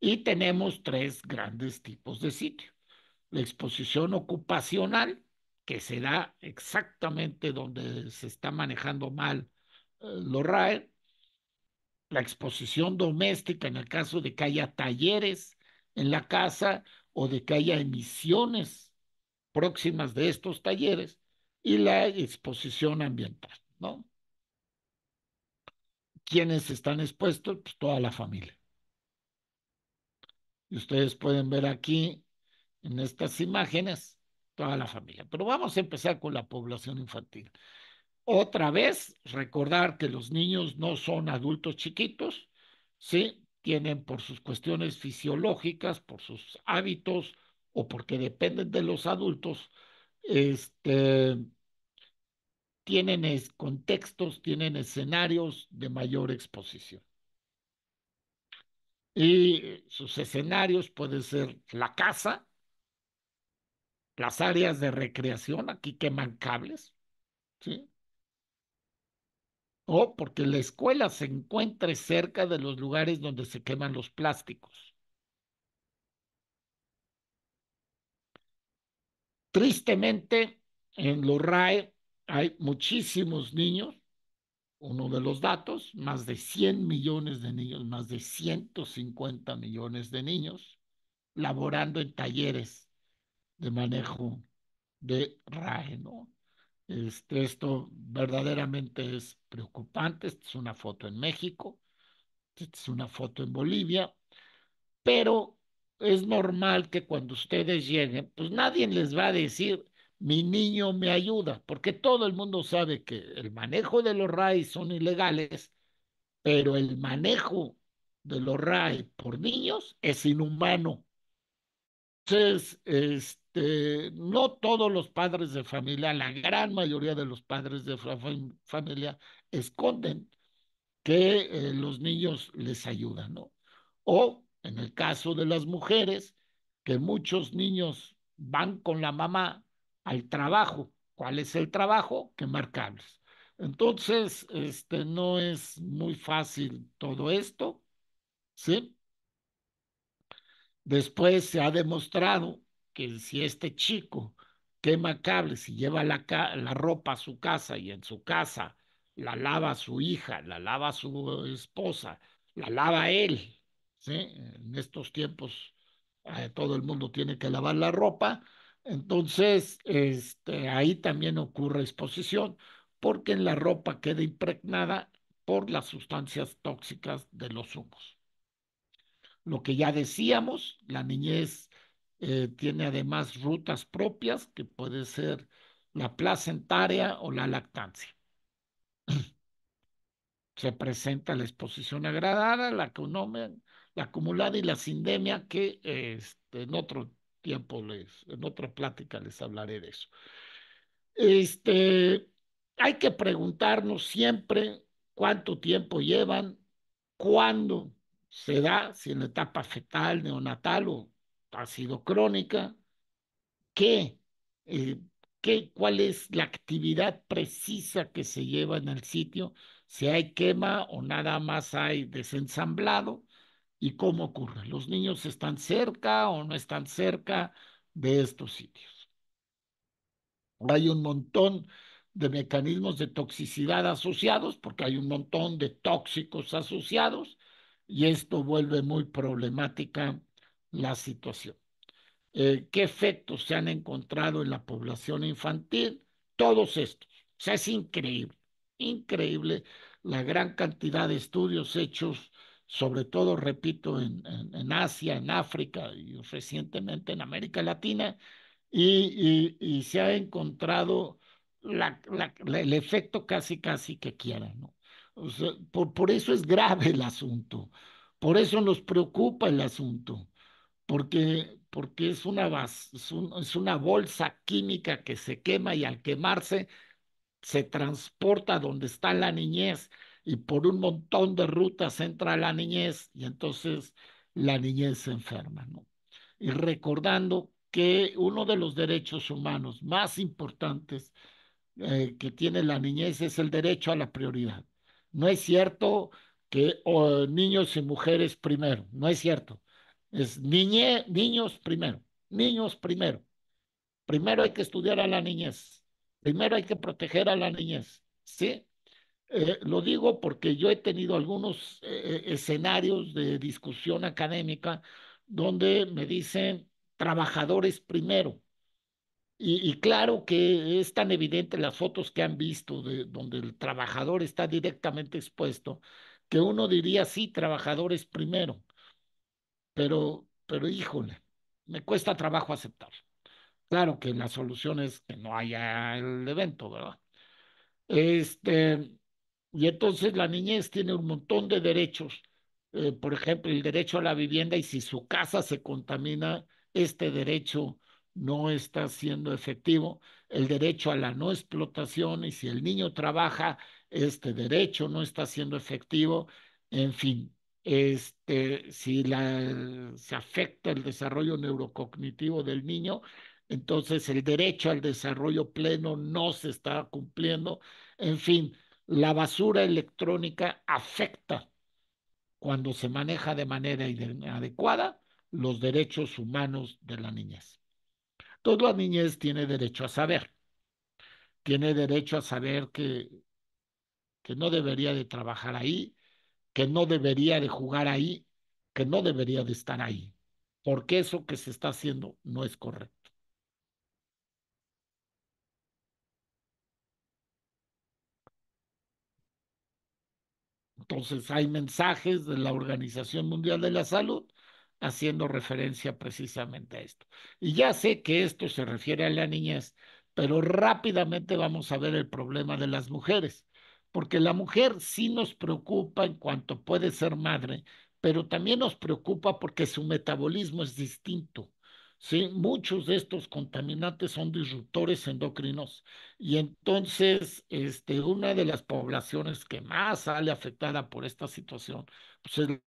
Y tenemos tres grandes tipos de sitio. La exposición ocupacional, que se da exactamente donde se está manejando mal los RAE, la exposición doméstica en el caso de que haya talleres en la casa o de que haya emisiones próximas de estos talleres y la exposición ambiental, ¿no? ¿Quiénes están expuestos? Pues toda la familia. Y ustedes pueden ver aquí en estas imágenes toda la familia. Pero vamos a empezar con la población infantil. Otra vez, recordar que los niños no son adultos chiquitos, ¿sí? Tienen por sus cuestiones fisiológicas, por sus hábitos o porque dependen de los adultos, este, tienen contextos, tienen escenarios de mayor exposición. Y sus escenarios pueden ser la casa, las áreas de recreación, aquí queman cables, ¿sí? O porque la escuela se encuentre cerca de los lugares donde se queman los plásticos. Tristemente, en los RAE hay muchísimos niños, uno de los datos, más de 100 millones de niños, más de 150 millones de niños, laborando en talleres de manejo de RAE, ¿no? Esto verdaderamente es preocupante. Esta es una foto en México, esta es una foto en Bolivia, pero es normal que cuando ustedes lleguen, pues nadie les va a decir, mi niño me ayuda, porque todo el mundo sabe que el manejo de los RAI son ilegales, pero el manejo de los RAI por niños es inhumano. Entonces, no todos los padres de familia, la gran mayoría de los padres de familia esconden que los niños les ayudan, ¿no? O en el caso de las mujeres, que muchos niños van con la mamá al trabajo. ¿Cuál es el trabajo? Quemar cables. Entonces, no es muy fácil todo esto, ¿sí? Después se ha demostrado que si este chico quema cables y lleva la ropa a su casa y en su casa la lava su hija, la lava su esposa, la lava él, ¿sí? En estos tiempos todo el mundo tiene que lavar la ropa, entonces ahí también ocurre exposición porque en la ropa queda impregnada por las sustancias tóxicas de los humos. Lo que ya decíamos, la niñez tiene además rutas propias que puede ser la placentaria o la lactancia. Se presenta la exposición agradada, la acumulada y la sindemia que en otro tiempo en otra plática les hablaré de eso. Este, Hay que preguntarnos siempre cuánto tiempo llevan, cuándo. Se da si en la etapa fetal, neonatal o ha sido crónica. ¿Qué? Eh, ¿Cuál es la actividad precisa que se lleva en el sitio? Si hay quema o nada más hay desensamblado y cómo ocurre. ¿Los niños están cerca o no están cerca de estos sitios? Hay un montón de mecanismos de toxicidad asociados, porque hay un montón de tóxicos asociados, y esto vuelve muy problemática la situación. ¿Qué efectos se han encontrado en la población infantil? Todos estos. O sea, es increíble, increíble la gran cantidad de estudios hechos, sobre todo, repito, en Asia, en África y recientemente en América Latina, y se ha encontrado el efecto casi, casi que quieran, ¿no? O sea, por eso es grave el asunto, por eso nos preocupa el asunto porque es es una bolsa química que se quema y al quemarse se transporta a donde está la niñez y por un montón de rutas entra a la niñez y entonces la niñez se enferma, ¿no? Y recordando que uno de los derechos humanos más importantes que tiene la niñez es el derecho a la prioridad. No es cierto que niños y mujeres primero, no es cierto. Es niños primero, niños primero. Primero hay que estudiar a la niñez, primero hay que proteger a la niñez, ¿sí? Lo digo porque yo he tenido algunos escenarios de discusión académica donde me dicen trabajadores primero. Y claro que es tan evidente las fotos que han visto de donde el trabajador está directamente expuesto, que uno diría sí, trabajadores primero, pero híjole, me cuesta trabajo aceptar. Claro que la solución es que no haya el evento, ¿verdad? Este, y entonces la niñez tiene un montón de derechos, por ejemplo, el derecho a la vivienda y si su casa se contamina, este derecho no está siendo efectivo, el derecho a la no explotación y si el niño trabaja, este derecho no está siendo efectivo, en fin. Si se afecta el desarrollo neurocognitivo del niño, entonces el derecho al desarrollo pleno no se está cumpliendo. En fin, la basura electrónica afecta cuando se maneja de manera inadecuada los derechos humanos de la niñez. Toda niñez tiene derecho a saber que no debería de trabajar ahí, que no debería de jugar ahí, que no debería de estar ahí, porque eso que se está haciendo no es correcto. Entonces hay mensajes de la Organización Mundial de la Salud haciendo referencia precisamente a esto. Y ya sé que esto se refiere a la niñez, pero rápidamente vamos a ver el problema de las mujeres, porque la mujer sí nos preocupa en cuanto puede ser madre, pero también nos preocupa porque su metabolismo es distinto. Sí, muchos de estos contaminantes son disruptores endocrinos y entonces, una de las poblaciones que más sale afectada por esta situación, pues es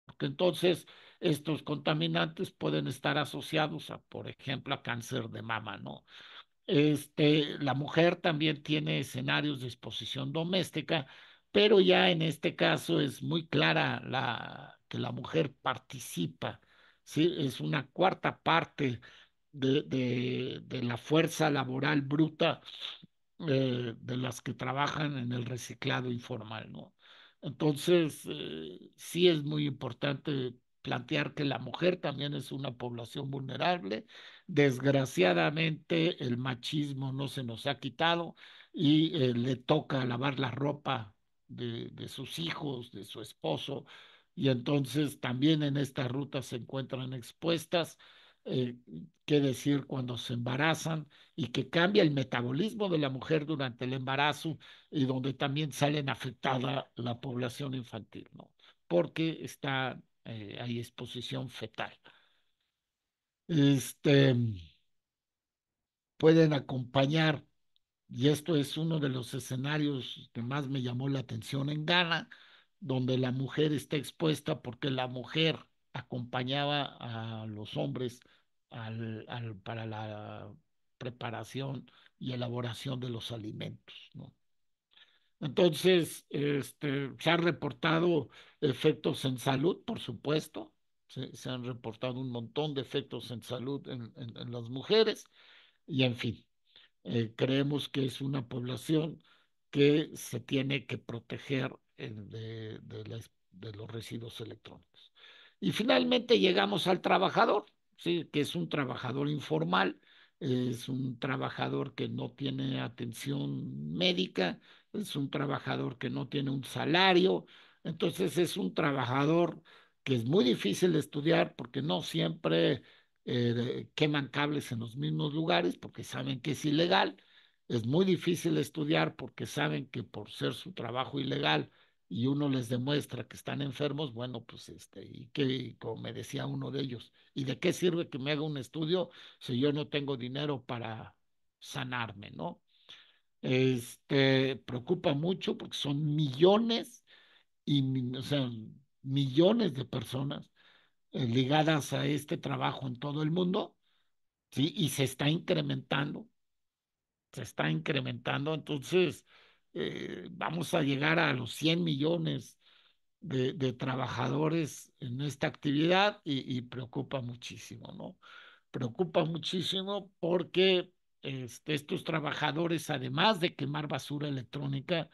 porque entonces estos contaminantes pueden estar asociados a, por ejemplo, a cáncer de mama, ¿no? La mujer también tiene escenarios de exposición doméstica, pero ya en este caso es muy clara que la mujer participa, ¿sí? Es una cuarta parte de la fuerza laboral bruta de las que trabajan en el reciclado informal, ¿no? Entonces, sí es muy importante plantear que la mujer también es una población vulnerable. Desgraciadamente, el machismo no se nos ha quitado y le toca lavar la ropa de sus hijos, de su esposo, y entonces también en esta ruta se encuentran expuestas. eh, ¿Qué decir cuando se embarazan? Y que cambia el metabolismo de la mujer durante el embarazo y donde también salen afectada la población infantil, ¿no? Porque hay exposición fetal. Este, Pueden acompañar, y esto es uno de los escenarios que más me llamó la atención en Ghana, donde la mujer está expuesta porque la mujer acompañaba a los hombres para la preparación y elaboración de los alimentos, ¿no? Entonces, se han reportado efectos en salud, por supuesto. Se han reportado un montón de efectos en salud en las mujeres y en fin, creemos que es una población que se tiene que proteger de los residuos electrónicos. Y finalmente llegamos al trabajador, ¿sí? Que es un trabajador informal, es un trabajador que no tiene atención médica, es un trabajador que no tiene un salario, entonces es un trabajador que es muy difícil de estudiar porque no siempre queman cables en los mismos lugares porque saben que es ilegal. Es muy difícil estudiar porque saben que por ser su trabajo ilegal y uno les demuestra que están enfermos, bueno, pues y que, como me decía uno de ellos, ¿y de qué sirve que me haga un estudio si yo no tengo dinero para sanarme, ¿no? Preocupa mucho porque son millones o sea, millones de personas ligadas a este trabajo en todo el mundo, ¿sí? Y se está incrementando, entonces vamos a llegar a los 100 millones de trabajadores en esta actividad y preocupa muchísimo, ¿no? Preocupa muchísimo porque estos trabajadores, además de quemar basura electrónica,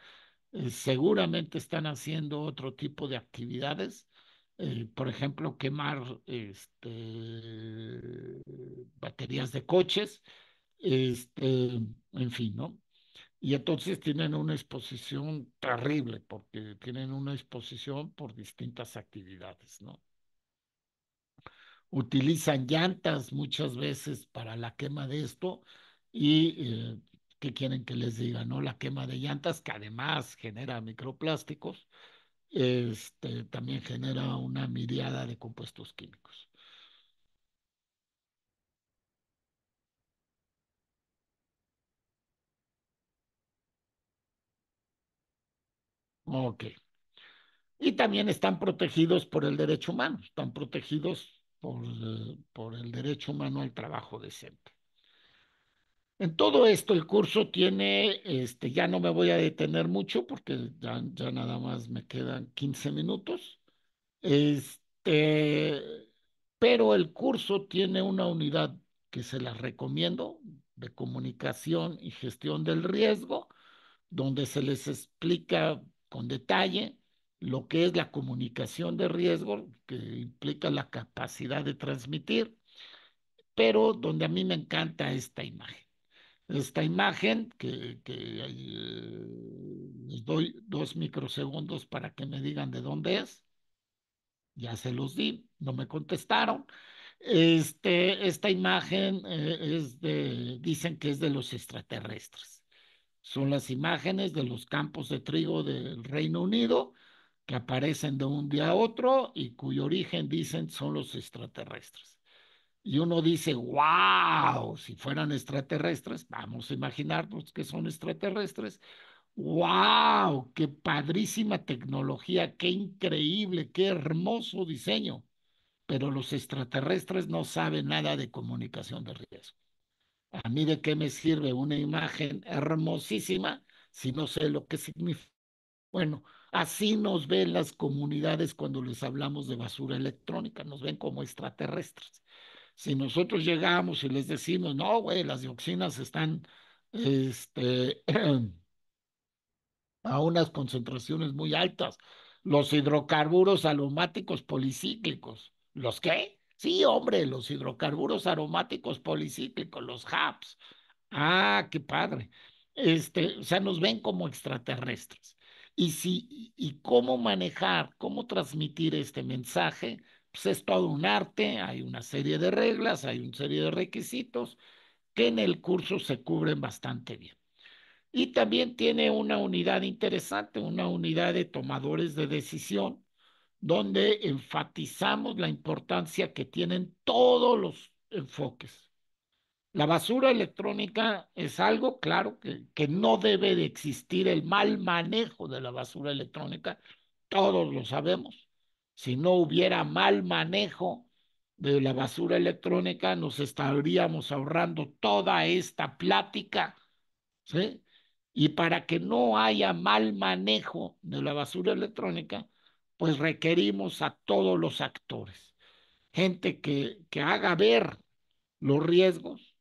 seguramente están haciendo otro tipo de actividades, por ejemplo, quemar baterías de coches, en fin, ¿no? Y entonces tienen una exposición terrible, porque tienen una exposición por distintas actividades, ¿no? Utilizan llantas muchas veces para la quema de esto y ¿qué quieren que les diga, no? La quema de llantas, que además genera microplásticos, también genera una miriada de compuestos químicos. Ok. Y también están protegidos por el derecho humano, están protegidos por el derecho humano al trabajo decente. En todo esto, el curso tiene, ya no me voy a detener mucho porque ya nada más me quedan 15 minutos. Este, pero el curso tiene una unidad que se la recomiendo de comunicación y gestión del riesgo, donde se les explica con detalle lo que es la comunicación de riesgo, que implica la capacidad de transmitir, pero donde a mí me encanta esta imagen. Esta imagen les doy 2 microsegundos para que me digan de dónde es. Ya se los di, no me contestaron. Esta imagen dicen que es de los extraterrestres. Son las imágenes de los campos de trigo del Reino Unido que aparecen de un día a otro y cuyo origen dicen son los extraterrestres. Y uno dice, wow, si fueran extraterrestres, vamos a imaginarnos que son extraterrestres. Wow, qué padrísima tecnología, qué increíble, qué hermoso diseño. Pero los extraterrestres no saben nada de comunicación de riesgo. ¿A mí de qué me sirve una imagen hermosísima si no sé lo que significa? Bueno, así nos ven las comunidades cuando les hablamos de basura electrónica, nos ven como extraterrestres. Si nosotros llegamos y les decimos, no, güey, las dioxinas están a unas concentraciones muy altas, los hidrocarburos aromáticos policíclicos, ¿los qué? Sí, hombre, los hidrocarburos aromáticos policíclicos, los HAPs. Ah, qué padre. O sea, nos ven como extraterrestres. Y cómo manejar, cómo transmitir este mensaje, pues es todo un arte, hay una serie de reglas, hay una serie de requisitos que en el curso se cubren bastante bien. Y también tiene una unidad interesante, una unidad de tomadores de decisión, donde enfatizamos la importancia que tienen todos los enfoques. La basura electrónica es algo, claro, que no debe de existir el mal manejo de la basura electrónica, todos lo sabemos. Si no hubiera mal manejo de la basura electrónica, nos estaríamos ahorrando toda esta plática, ¿sí? Y para que no haya mal manejo de la basura electrónica, pues requerimos a todos los actores, gente que haga ver los riesgos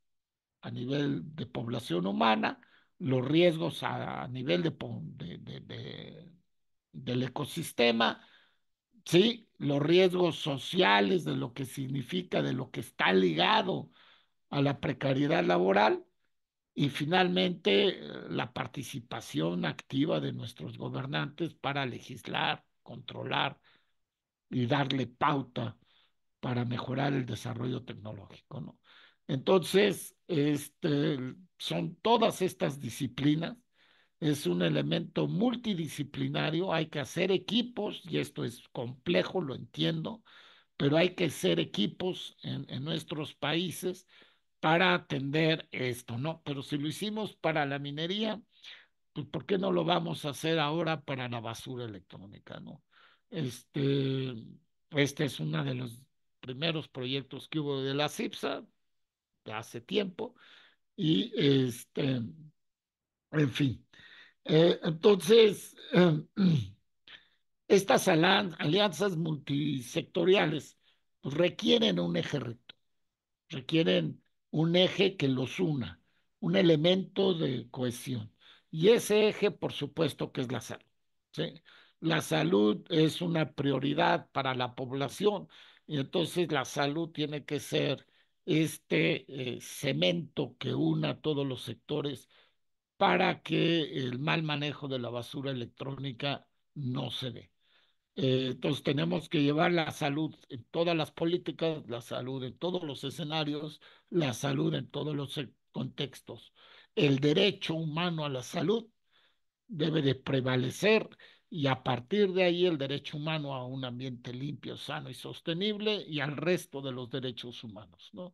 a nivel de población humana, los riesgos a nivel del ecosistema, ¿sí? Los riesgos sociales de lo que significa, de lo que está ligado a la precariedad laboral y finalmente la participación activa de nuestros gobernantes para legislar, controlar y darle pauta para mejorar el desarrollo tecnológico, ¿no? Entonces, son todas estas disciplinas, es un elemento multidisciplinario, hay que hacer equipos, y esto es complejo, lo entiendo, pero hay que hacer equipos en nuestros países para atender esto, ¿no? Pero si lo hicimos para la minería, pues ¿por qué no lo vamos a hacer ahora para la basura electrónica, ¿no? Este, este es uno de los primeros proyectos que hubo de la CIPSA de hace tiempo y en fin. Entonces, estas alianzas multisectoriales pues, requieren un eje recto, requieren un eje que los una, un elemento de cohesión. Y ese eje, por supuesto, que es la salud. ¿Sí? La salud es una prioridad para la población y entonces la salud tiene que ser cemento que una a todos los sectores para que el mal manejo de la basura electrónica no se dé. Entonces tenemos que llevar la salud en todas las políticas, la salud en todos los escenarios, la salud en todos los contextos. El derecho humano a la salud debe de prevalecer y a partir de ahí el derecho humano a un ambiente limpio, sano y sostenible y al resto de los derechos humanos, ¿no?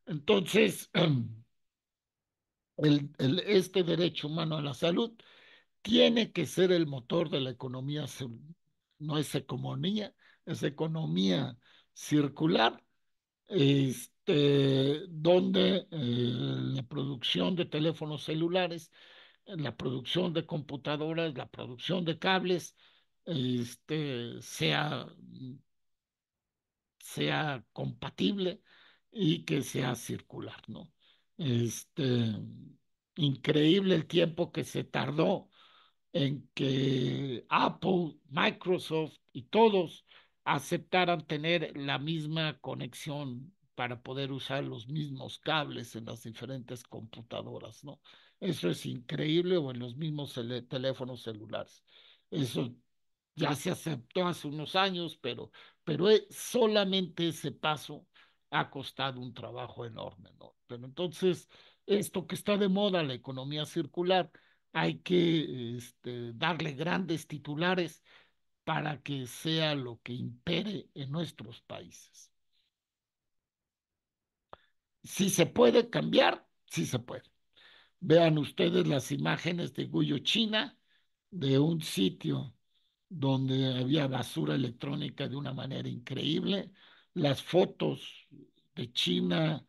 Entonces, este derecho humano a la salud tiene que ser el motor de la economía, no es economía circular, donde la producción de teléfonos celulares, la producción de computadoras, la producción de cables, sea compatible y que sea circular, ¿no? Este, increíble el tiempo que se tardó en que Apple, Microsoft y todos aceptaran tener la misma conexión para poder usar los mismos cables en las diferentes computadoras, ¿no? Eso es increíble o en los mismos teléfonos celulares. Eso ya se aceptó hace unos años, pero solamente ese paso ha costado un trabajo enorme, ¿no? Pero entonces, esto que está de moda, la economía circular, hay que darle grandes titulares para que sea lo que impere en nuestros países. Si se puede cambiar, sí se puede. Vean ustedes las imágenes de Guyo, China, de un sitio donde había basura electrónica de una manera increíble. Las fotos de China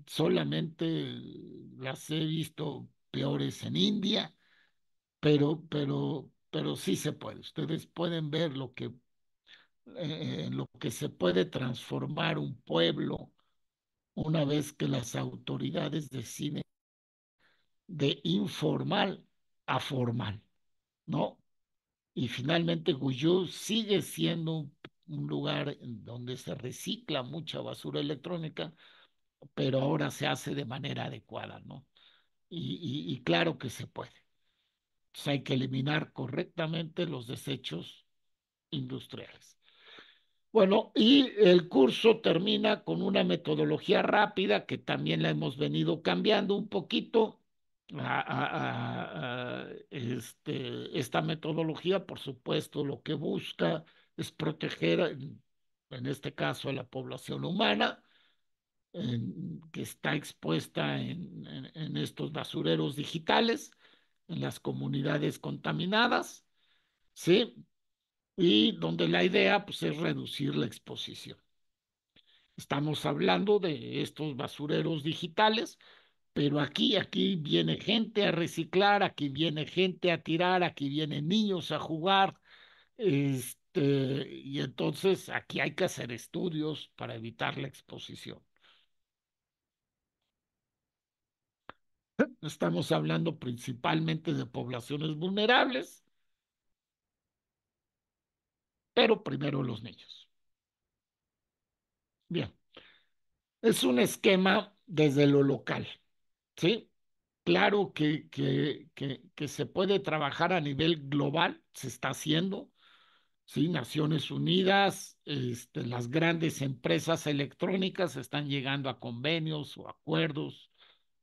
solamente las he visto peores en India, pero sí se puede. Ustedes pueden ver en lo que se puede transformar un pueblo una vez que las autoridades deciden de informal a formal, ¿no? Y finalmente Guyú sigue siendo un lugar en donde se recicla mucha basura electrónica, pero ahora se hace de manera adecuada, ¿no? Y claro que se puede. Entonces hay que eliminar correctamente los desechos industriales. Bueno, y el curso termina con una metodología rápida que también la hemos venido cambiando un poquito. Esta metodología, por supuesto, lo que busca es proteger, en este caso, a la población humana que está expuesta en estos basureros digitales, en las comunidades contaminadas. ¿sí? Y donde la idea pues, es reducir la exposición. Estamos hablando de estos basureros digitales, pero aquí viene gente a reciclar, aquí viene gente a tirar, aquí vienen niños a jugar, y entonces aquí hay que hacer estudios para evitar la exposición. Estamos hablando principalmente de poblaciones vulnerables, pero primero los niños. Bien, es un esquema desde lo local, ¿sí? Claro que se puede trabajar a nivel global, se está haciendo, ¿sí? Naciones Unidas, las grandes empresas electrónicas están llegando a convenios o acuerdos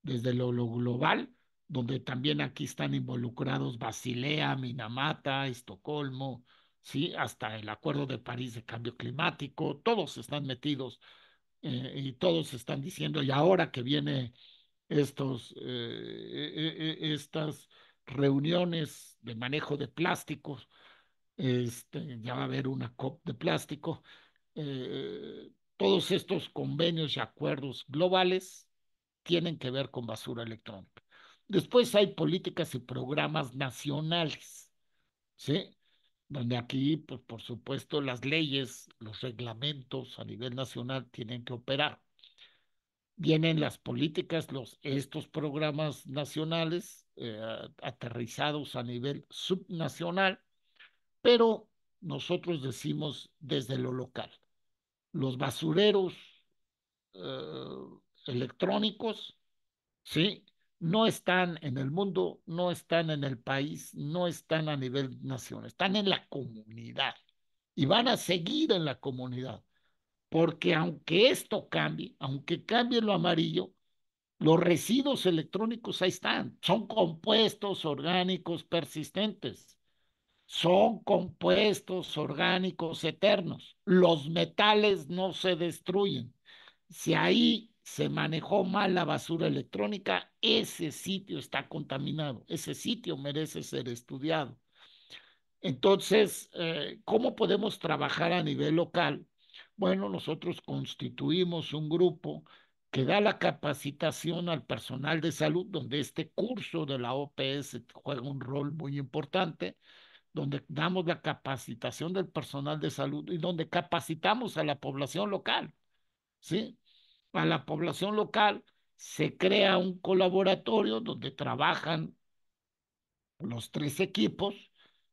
desde lo global, donde también aquí están involucrados Basilea, Minamata, Estocolmo, ¿sí? Hasta el Acuerdo de París de Cambio Climático, todos están metidos y todos están diciendo, y ahora que viene estas reuniones de manejo de plásticos, ya va a haber una COP de plástico, todos estos convenios y acuerdos globales tienen que ver con basura electrónica. Después hay políticas y programas nacionales, ¿sí? Donde aquí, pues por supuesto, las leyes, los reglamentos a nivel nacional tienen que operar. Vienen las políticas, estos programas nacionales aterrizados a nivel subnacional, pero nosotros decimos desde lo local. Los basureros eh, electrónicos, ¿sí? No están en el mundo, no están en el país, no están a nivel nación, están en la comunidad y van a seguir en la comunidad, porque aunque esto cambie, aunque cambie lo amarillo, los residuos electrónicos ahí están, son compuestos orgánicos persistentes, son compuestos orgánicos eternos. Los metales no se destruyen. Si ahí se manejó mal la basura electrónica, ese sitio está contaminado, ese sitio merece ser estudiado. Entonces, ¿cómo podemos trabajar a nivel local? Bueno, nosotros constituimos un grupo que da la capacitación al personal de salud, donde este curso de la OPS juega un rol muy importante, donde damos la capacitación del personal de salud y donde capacitamos a la población local, ¿sí? A la población local se crea un colaboratorio donde trabajan los tres equipos,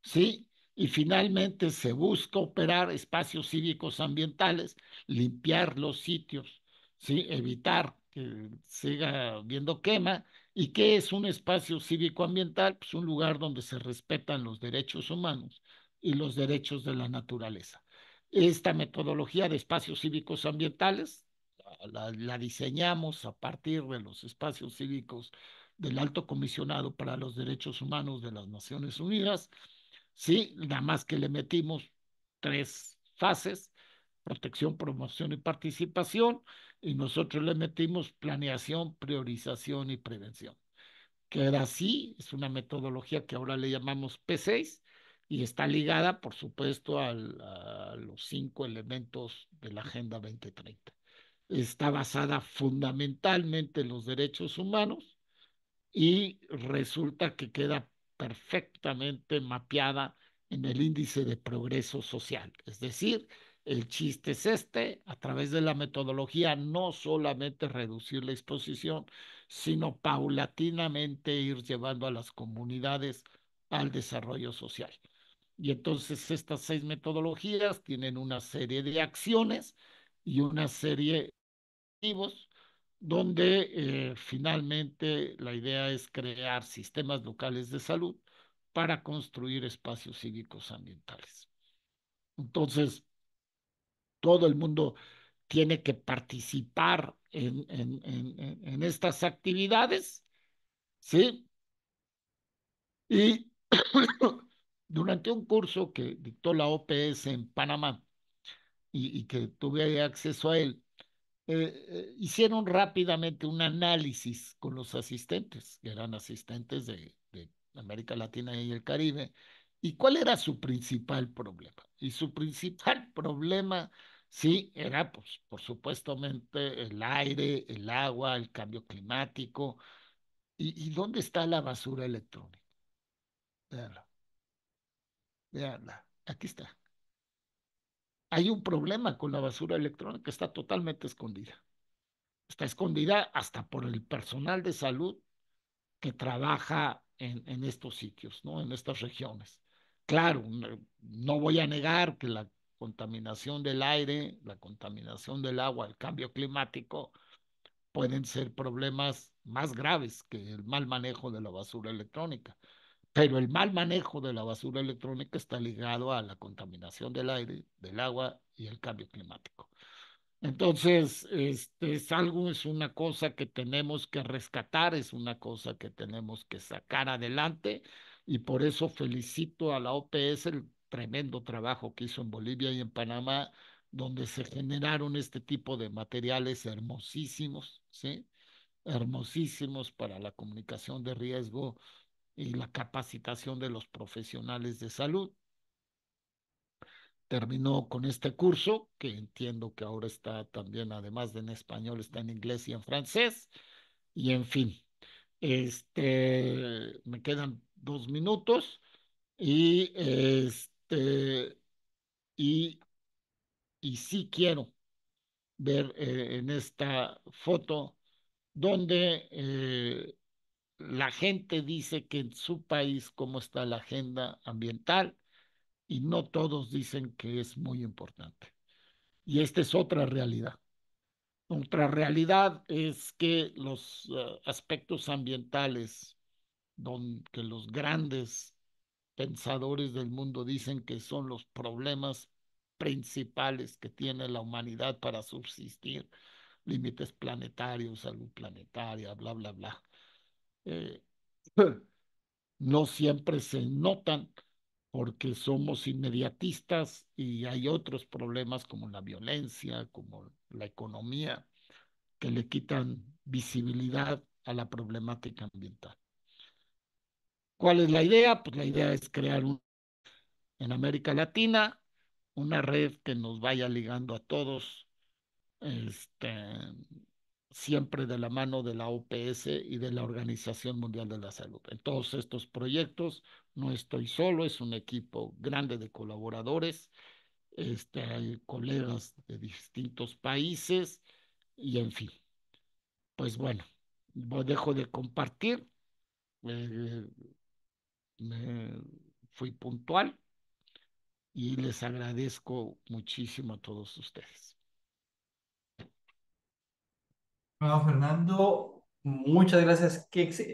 ¿sí? Y finalmente se busca operar espacios cívicos ambientales, limpiar los sitios, ¿sí? Evitar que siga habiendo quema. ¿Y qué es un espacio cívico ambiental? Pues un lugar donde se respetan los derechos humanos y los derechos de la naturaleza. Esta metodología de espacios cívicos ambientales la diseñamos a partir de los espacios cívicos del Alto Comisionado para los Derechos Humanos de las Naciones Unidas. Sí, nada más que le metimos tres fases: protección, promoción y participación, y nosotros le metimos planeación, priorización y prevención. Queda así, es una metodología que ahora le llamamos P6 y está ligada, por supuesto, a los 5 elementos de la Agenda 2030. Está basada fundamentalmente en los derechos humanos y resulta que queda perfectamente mapeada en el índice de progreso social. Es decir, el chiste es a través de la metodología, no solamente reducir la exposición, sino paulatinamente ir llevando a las comunidades al desarrollo social. Y entonces estas 6 metodologías tienen una serie de acciones y una serie objetivos, donde finalmente la idea es crear sistemas locales de salud para construir espacios cívicos ambientales. Entonces, todo el mundo tiene que participar en estas actividades, ¿sí? Y durante un curso que dictó la OPS en Panamá y que tuve acceso a él, hicieron rápidamente un análisis con los asistentes, que eran asistentes de América Latina y el Caribe, ¿Y cuál era su principal problema? Y su principal problema, sí, era, pues, por supuestamente, el aire, el agua, el cambio climático. ¿Y dónde está la basura electrónica? Véanla, véanla, aquí está. Hay un problema con la basura electrónica, está totalmente escondida. Está escondida hasta por el personal de salud que trabaja en estos sitios, ¿no? En estas regiones. Claro, no voy a negar que la contaminación del aire, la contaminación del agua, el cambio climático pueden ser problemas más graves que el mal manejo de la basura electrónica. Pero el mal manejo de la basura electrónica está ligado a la contaminación del aire, del agua y el cambio climático. Entonces, es algo, es una cosa que tenemos que rescatar, es una cosa que tenemos que sacar adelante y por eso felicito a la OPS el tremendo trabajo que hizo en Bolivia y en Panamá, donde se generaron este tipo de materiales hermosísimos, ¿sí? Hermosísimos para la comunicación de riesgo y la capacitación de los profesionales de salud. Terminó con este curso, que entiendo que ahora está también, además de en español, está en inglés y en francés. Y en fin, me quedan 2 minutos y y, y sí quiero ver en esta foto donde la gente dice que en su país cómo está la agenda ambiental y no todos dicen que es muy importante. Y esta es otra realidad. Otra realidad es que los aspectos ambientales, que los grandes pensadores del mundo dicen que son los problemas principales que tiene la humanidad para subsistir, límites planetarios, salud planetaria, bla, bla, bla. Eh, no siempre se notan porque somos inmediatistas y hay otros problemas como la violencia, como la economía, que le quitan visibilidad a la problemática ambiental. ¿Cuál es la idea? Pues la idea es crear en América Latina una red que nos vaya ligando a todos, este, siempre de la mano de la OPS y de la Organización Mundial de la Salud. En todos estos proyectos no estoy solo, es un equipo grande de colaboradores, hay colegas de distintos países y en fin, pues bueno, dejo de compartir, eh, me fui puntual y les agradezco muchísimo a todos ustedes. Bueno, Fernando, muchas gracias.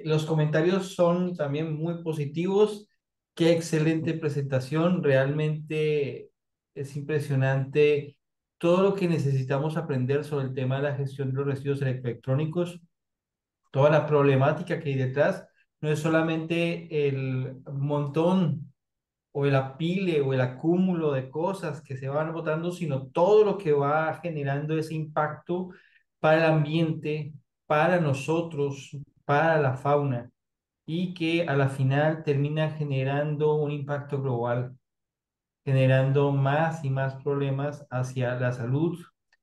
Los comentarios son también muy positivos. Qué excelente presentación. Realmente es impresionante todo lo que necesitamos aprender sobre el tema de la gestión de los residuos electrónicos, toda la problemática que hay detrás. No es solamente el montón o el apile o el acúmulo de cosas que se van botando, sino todo lo que va generando ese impacto para el ambiente, para nosotros, para la fauna, y que a la final termina generando un impacto global, generando más y más problemas hacia la salud,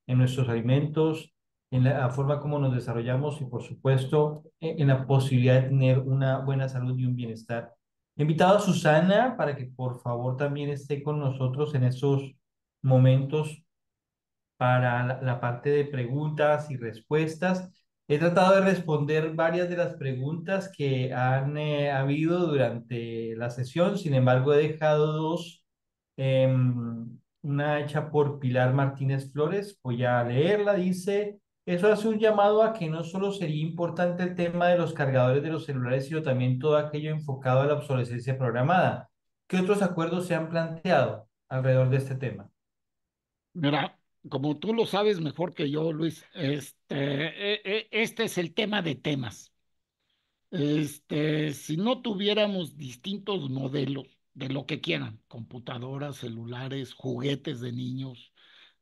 en nuestros alimentos, en la forma como nos desarrollamos y, por supuesto, en la posibilidad de tener una buena salud y un bienestar. He invitado a Susana para que por favor también esté con nosotros en esos momentos para la parte de preguntas y respuestas. He tratado de responder varias de las preguntas que han habido durante la sesión, sin embargo he dejado dos. Una hecha por Pilar Martínez Flores, voy a leerla, dice, eso hace un llamado a que no solo sería importante el tema de los cargadores de los celulares, sino también todo aquello enfocado a la obsolescencia programada. ¿Qué otros acuerdos se han planteado alrededor de este tema? Mira, como tú lo sabes mejor que yo, Luis, este es el tema de temas. Si no tuviéramos distintos modelos de lo que quieran, computadoras, celulares, juguetes de niños,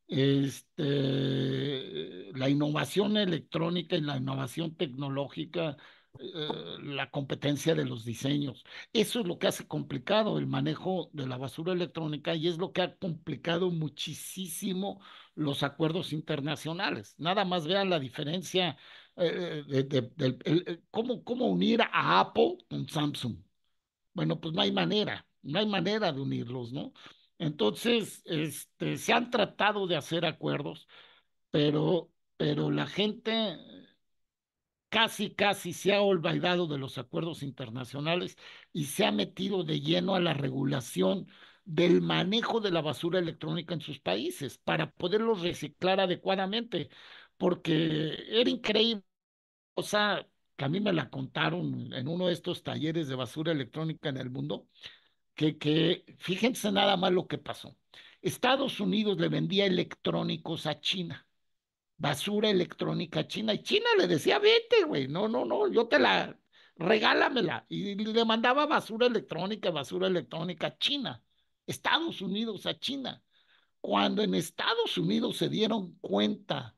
la innovación electrónica y la innovación tecnológica la competencia de los diseños. Eso es lo que hace complicado el manejo de la basura electrónica y es lo que ha complicado muchísimo los acuerdos internacionales. Nada más vean la diferencia cómo unir a Apple con Samsung. Bueno, pues no hay manera, no hay manera de unirlos, ¿no? Entonces, se han tratado de hacer acuerdos, pero la gente casi se ha olvidado de los acuerdos internacionales y se ha metido de lleno a la regulación del manejo de la basura electrónica en sus países para poderlos reciclar adecuadamente, porque era increíble, o sea, que a mí me la contaron en uno de estos talleres de basura electrónica en el mundo, que fíjense nada más lo que pasó. Estados Unidos le vendía electrónicos a China, basura electrónica china. Y China le decía, vete, güey, no, no, no, yo te la, regálamela. Y le mandaba basura electrónica china. Estados Unidos a China. Cuando en Estados Unidos se dieron cuenta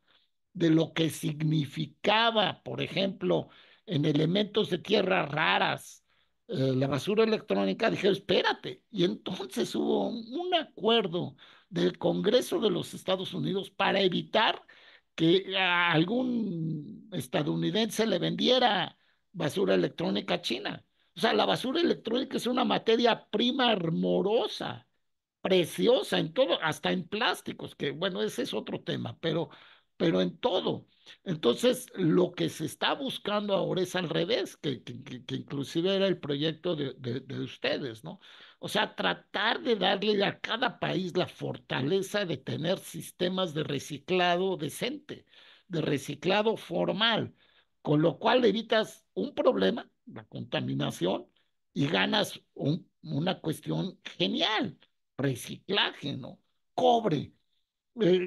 de lo que significaba, por ejemplo, en elementos de tierras raras, la basura electrónica, dije, espérate. Y entonces hubo un acuerdo del Congreso de los Estados Unidos para evitar que a algún estadounidense le vendiera basura electrónica a China. O sea, la basura electrónica es una materia prima hermorosa, preciosa en todo, hasta en plásticos, que bueno, ese es otro tema, pero en todo. Entonces, lo que se está buscando ahora es al revés, que inclusive era el proyecto de ustedes, ¿no? O sea, tratar de darle a cada país la fortaleza de tener sistemas de reciclado decente, de reciclado formal, con lo cual evitas un problema, la contaminación, y ganas una cuestión genial, reciclaje, ¿no? Cobre.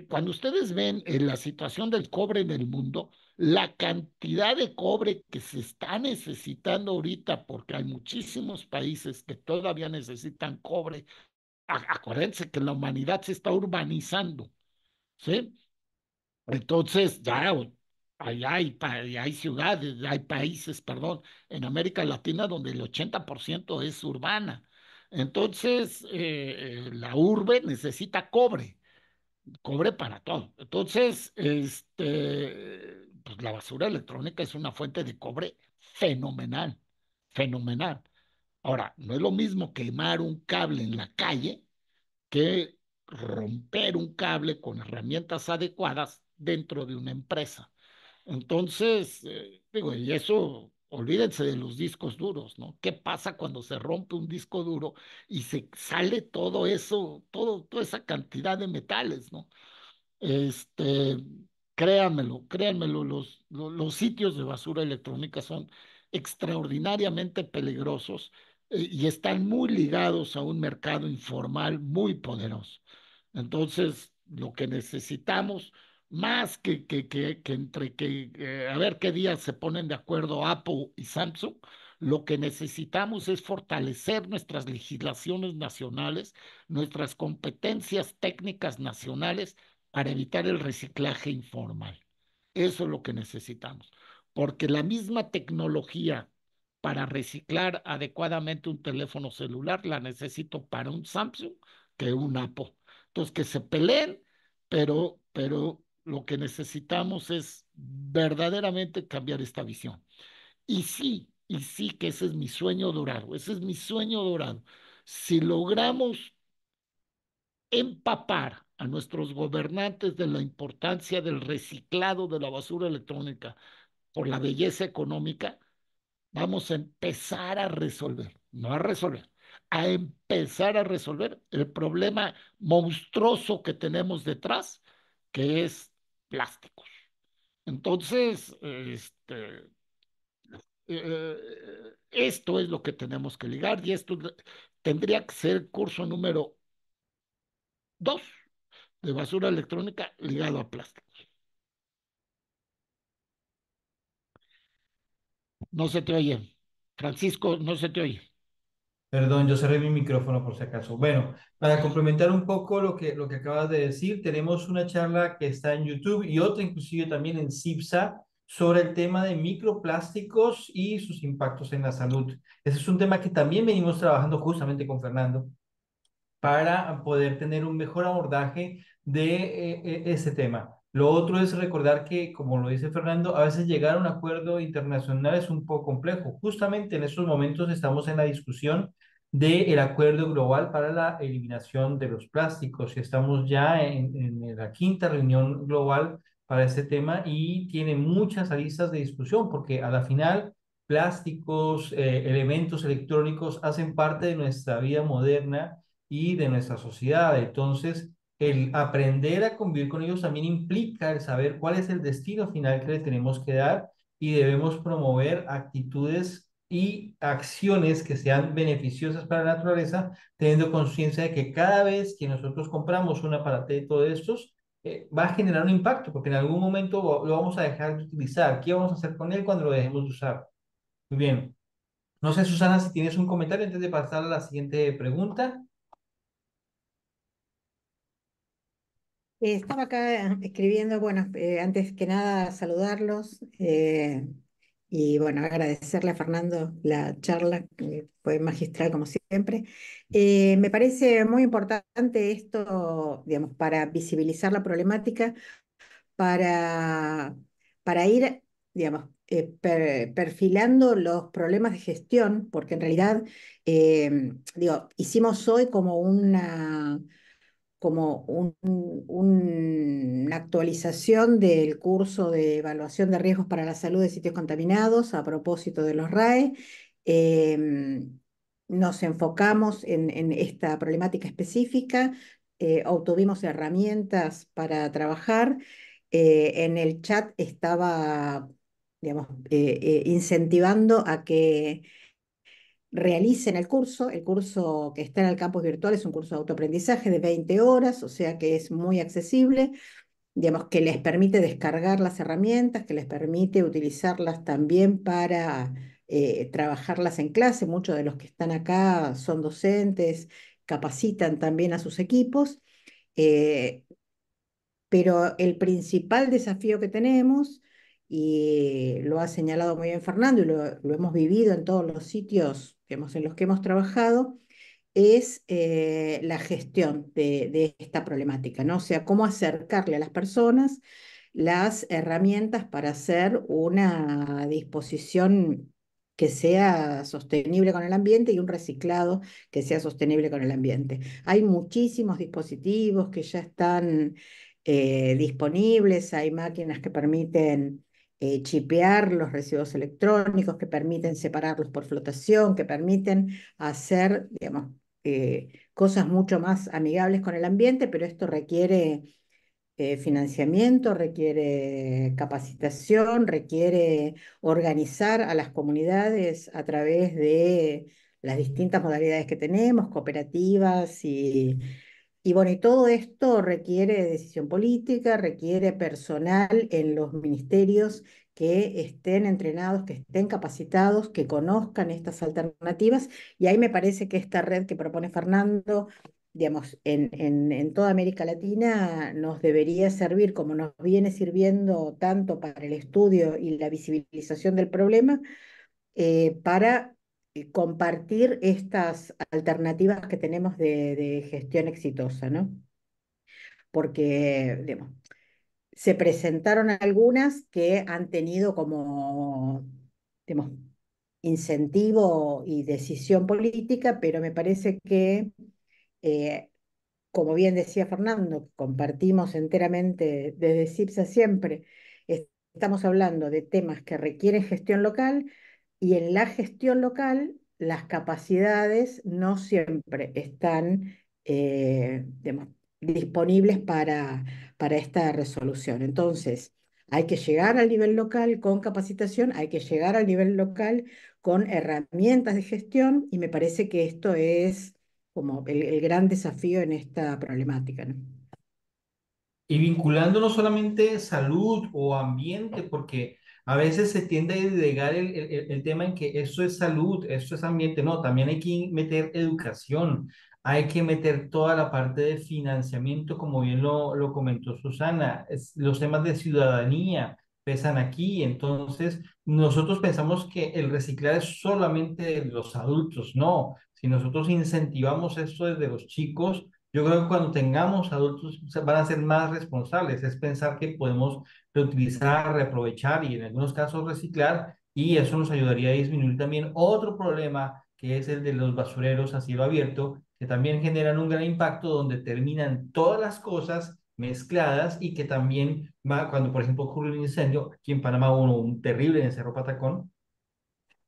Cuando ustedes ven la situación del cobre en el mundo, la cantidad de cobre que se está necesitando ahorita, porque hay muchísimos países que todavía necesitan cobre. Acuérdense que la humanidad se está urbanizando, ¿sí? Entonces, ya hay ciudades, hay países, perdón, en América Latina donde el 80% es urbana. Entonces, la urbe necesita cobre para todo. Entonces, pues la basura electrónica es una fuente de cobre fenomenal, fenomenal. Ahora, no es lo mismo quemar un cable en la calle que romper un cable con herramientas adecuadas dentro de una empresa. Entonces, digo, y eso, olvídense de los discos duros, ¿no? ¿Qué pasa cuando se rompe un disco duro y se sale todo eso, toda esa cantidad de metales, ¿no? Este, créanmelo, los sitios de basura electrónica son extraordinariamente peligrosos, y están muy ligados a un mercado informal muy poderoso. Entonces, lo que necesitamos, más que entre a ver qué día se ponen de acuerdo Apple y Samsung, lo que necesitamos es fortalecer nuestras legislaciones nacionales, nuestras competencias técnicas nacionales para evitar el reciclaje informal. Eso es lo que necesitamos, porque la misma tecnología para reciclar adecuadamente un teléfono celular la necesito para un Samsung que un Apple. Entonces, que se peleen, pero lo que necesitamos es verdaderamente cambiar esta visión. Y sí que ese es mi sueño dorado, ese es mi sueño dorado. Si logramos empapar a nuestros gobernantes de la importancia del reciclado de la basura electrónica por la belleza económica, vamos a empezar a resolver, no a resolver, a empezar a resolver el problema monstruoso que tenemos detrás, que es plásticos. Entonces, esto es lo que tenemos que ligar y esto tendría que ser el curso número 2 de basura electrónica ligado a plástico. No se te oye. Francisco, no se te oye. Perdón, yo cerré mi micrófono por si acaso. Bueno, para complementar un poco lo que acabas de decir, tenemos una charla que está en YouTube y otra inclusive también en CIPSA sobre el tema de microplásticos y sus impactos en la salud. Ese es un tema que también venimos trabajando justamente con Fernando para poder tener un mejor abordaje de ese tema. Lo otro es recordar que, como lo dice Fernando, a veces llegar a un acuerdo internacional es un poco complejo. Justamente en estos momentos estamos en la discusión del acuerdo global para la eliminación de los plásticos y estamos ya en la quinta reunión global para este tema y tiene muchas aristas de discusión porque a la final plásticos, elementos electrónicos hacen parte de nuestra vida moderna y de nuestra sociedad. Entonces, el aprender a convivir con ellos también implica el saber cuál es el destino final que le tenemos que dar y debemos promover actitudes y acciones que sean beneficiosas para la naturaleza, teniendo conciencia de que cada vez que nosotros compramos un aparato de estos, va a generar un impacto, porque en algún momento lo vamos a dejar de utilizar. ¿Qué vamos a hacer con él cuando lo dejemos de usar? Muy bien. No sé, Susana, si tienes un comentario antes de pasar a la siguiente pregunta. Estaba acá escribiendo, bueno, antes que nada saludarlos y bueno, agradecerle a Fernando la charla, que fue magistral como siempre. Me parece muy importante esto, digamos, para visibilizar la problemática, para, para ir, digamos, perfilando los problemas de gestión, porque en realidad, digo, hicimos hoy como una actualización del curso de evaluación de riesgos para la salud de sitios contaminados a propósito de los RAE. Nos enfocamos en esta problemática específica, obtuvimos herramientas para trabajar. En el chat estaba, digamos, incentivando a que realicen el curso que está en el campus virtual es un curso de autoaprendizaje de 20 horas, o sea que es muy accesible, digamos que les permite descargar las herramientas, que les permite utilizarlas también para trabajarlas en clase. Muchos de los que están acá son docentes, capacitan también a sus equipos. eh, pero el principal desafío que tenemos, y lo ha señalado muy bien Fernando, y lo hemos vivido en todos los sitios digamos, en los que hemos trabajado, es la gestión de esta problemática, ¿no? O sea, cómo acercarle a las personas las herramientas para hacer una disposición que sea sostenible con el ambiente y un reciclado que sea sostenible con el ambiente. Hay muchísimos dispositivos que ya están disponibles, hay máquinas que permiten chipear los residuos electrónicos, que permiten separarlos por flotación, que permiten hacer, digamos, cosas mucho más amigables con el ambiente, pero esto requiere financiamiento, requiere capacitación, requiere organizar a las comunidades a través de las distintas modalidades que tenemos, cooperativas y bueno, y todo esto requiere decisión política, requiere personal en los ministerios que estén entrenados, que estén capacitados, que conozcan estas alternativas. Y ahí me parece que esta red que propone Fernando, digamos, en toda América Latina nos debería servir como nos viene sirviendo tanto para el estudio y la visibilización del problema, para compartir estas alternativas que tenemos de gestión exitosa, ¿no? Porque, digamos, se presentaron algunas que han tenido como, digamos, incentivo y decisión política, pero me parece que eh, como bien decía Fernando, compartimos enteramente desde CIPSA siempre, estamos hablando de temas que requieren gestión local y en la gestión local las capacidades no siempre están digamos, disponibles para esta resolución. Entonces, hay que llegar al nivel local con capacitación, hay que llegar al nivel local con herramientas de gestión y me parece que esto es como el gran desafío en esta problemática, ¿no? Y vinculando no solamente salud o ambiente, porque a veces se tiende a delegar el tema en que esto es salud, esto es ambiente. No, también hay que meter educación, hay que meter toda la parte de financiamiento, como bien lo comentó Susana, los temas de ciudadanía. pesan aquí. Entonces, nosotros pensamos que el reciclar es solamente de los adultos. No, si nosotros incentivamos esto desde los chicos, yo creo que cuando tengamos adultos van a ser más responsables. Es pensar que podemos reutilizar, reaprovechar y en algunos casos reciclar, y eso nos ayudaría a disminuir también otro problema, que es el de los basureros a cielo abierto, que también generan un gran impacto donde terminan todas las cosas mezcladas, y que también va, cuando por ejemplo ocurre un incendio, aquí en Panamá hubo un terrible en el Cerro Patacón,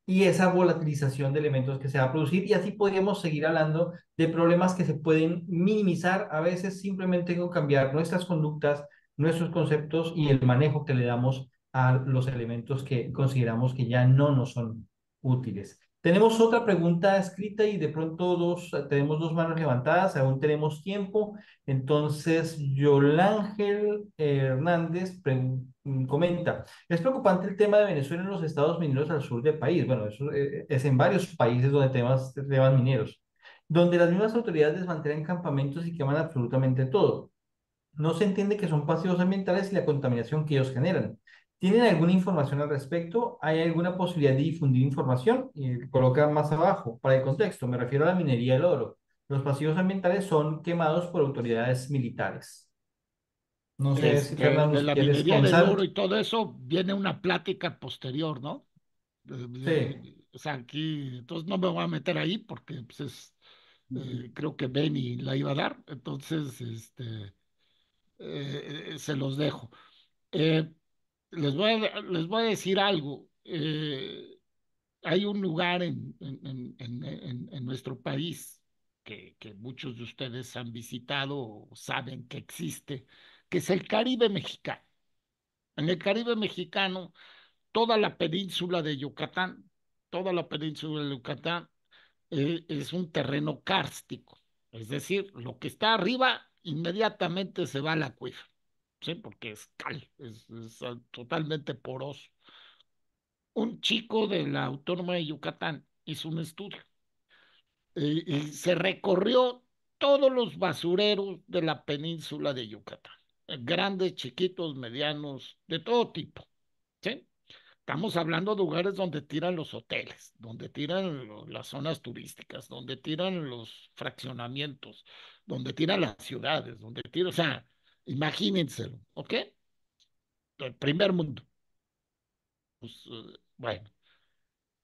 y esa volatilización de elementos que se va a producir, y así podríamos seguir hablando de problemas que se pueden minimizar a veces simplemente con cambiar nuestras conductas, nuestros conceptos y el manejo que le damos a los elementos que consideramos que ya no nos son útiles. Tenemos otra pregunta escrita y de pronto tenemos dos manos levantadas, aún tenemos tiempo. Entonces, Yolángel Hernández comenta: es preocupante el tema de Venezuela en los estados mineros al sur del país. Bueno, eso es en varios países donde temas mineros, donde las mismas autoridades desmantelan campamentos y queman absolutamente todo. No se entiende que son pasivos ambientales y la contaminación que ellos generan. ¿Tienen alguna información al respecto? ¿Hay alguna posibilidad de difundir información? Y coloca más abajo, para el contexto, me refiero a la minería del oro. Los pasivos ambientales son quemados por autoridades militares. No sé si Fernando, De si la quieres minería del oro comenzar. y todo eso, viene una plática posterior, ¿no? Sí. O sea, aquí, entonces no me voy a meter ahí porque pues creo que Benny la iba a dar, entonces se los dejo. Eh, les voy a decir algo. Hay un lugar en nuestro país que muchos de ustedes han visitado o saben que existe, que es el Caribe mexicano. En el Caribe mexicano, toda la península de Yucatán, toda la península de Yucatán es un terreno kárstico. Es decir, lo que está arriba inmediatamente se va al acuífero, ¿sí? Porque es cal, es totalmente poroso. Un chico de la Autónoma de Yucatán hizo un estudio y se recorrió todos los basureros de la península de Yucatán, grandes, chiquitos, medianos, de todo tipo, ¿sí? Estamos hablando de lugares donde tiran los hoteles, donde tiran las zonas turísticas, donde tiran los fraccionamientos, donde tiran las ciudades, donde tiran, o sea, imagínenselo, ¿ok? El primer mundo. Pues, bueno,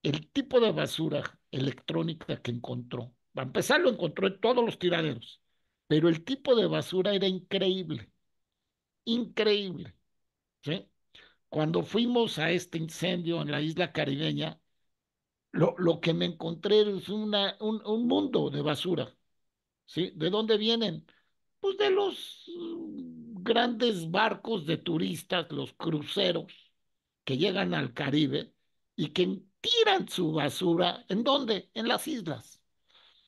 el tipo de basura electrónica que encontró, para empezar lo encontró en todos los tiraderos, pero el tipo de basura era increíble, increíble, ¿sí? Cuando fuimos a este incendio en la isla caribeña, lo que me encontré es un mundo de basura, ¿sí? ¿De dónde vienen? Pues de los grandes barcos de turistas, los cruceros, que llegan al Caribe y que tiran su basura. ¿En dónde? En las islas.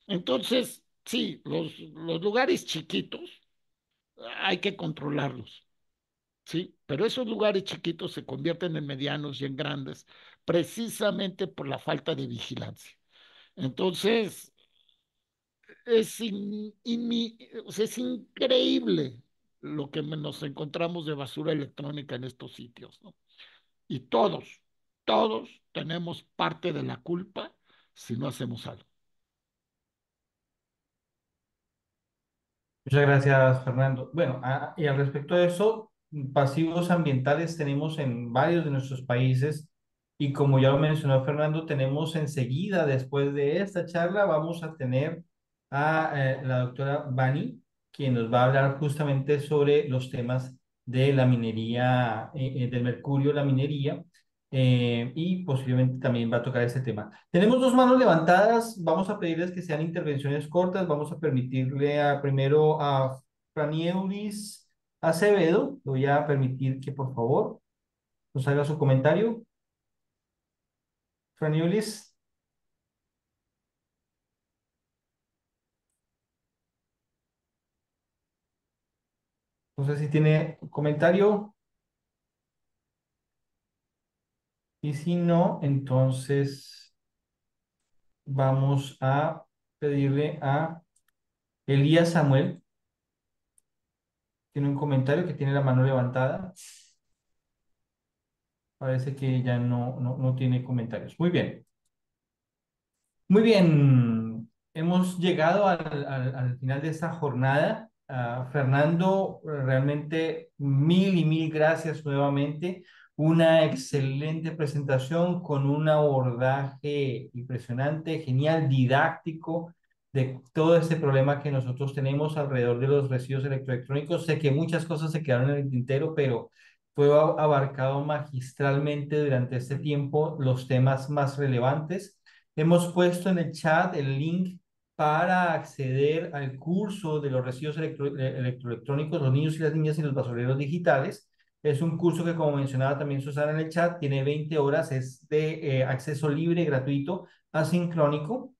Entonces, sí, los lugares chiquitos hay que controlarlos, ¿sí? Pero esos lugares chiquitos se convierten en medianos y en grandes precisamente por la falta de vigilancia. Entonces, o sea, es increíble lo que nos encontramos de basura electrónica en estos sitios, ¿no? Y todos tenemos parte de la culpa si no hacemos algo. Muchas gracias, Fernando. Bueno, y al respecto de eso, pasivos ambientales tenemos en varios de nuestros países, y como ya lo mencionó Fernando, tenemos enseguida, después de esta charla, vamos a tener a la doctora Bani, quien nos va a hablar justamente sobre los temas de la minería, del mercurio, la minería, y posiblemente también va a tocar este tema. Tenemos dos manos levantadas, vamos a pedirles que sean intervenciones cortas, vamos a permitirle primero a Franielis Acevedo, le voy a permitir que por favor nos haga su comentario. Franielis, no sé si tiene un comentario, y si no, entonces vamos a pedirle a Elías Samuel, tiene un comentario, que tiene la mano levantada. Parece que ya no tiene comentarios. Muy bien. Muy bien, hemos llegado al final de esta jornada. Fernando, realmente mil y mil gracias nuevamente. Una excelente presentación con un abordaje impresionante, genial, didáctico de todo este problema que nosotros tenemos alrededor de los residuos electroelectrónicos. Sé que muchas cosas se quedaron en el tintero, pero fue abarcado magistralmente durante este tiempo los temas más relevantes. Hemos puesto en el chat el link para acceder al curso de los residuos electroelectrónicos, los niños y las niñas y los basureros digitales. Es un curso que, como mencionaba también Susana en el chat, tiene 20 horas, es de acceso libre, gratuito, asincrónico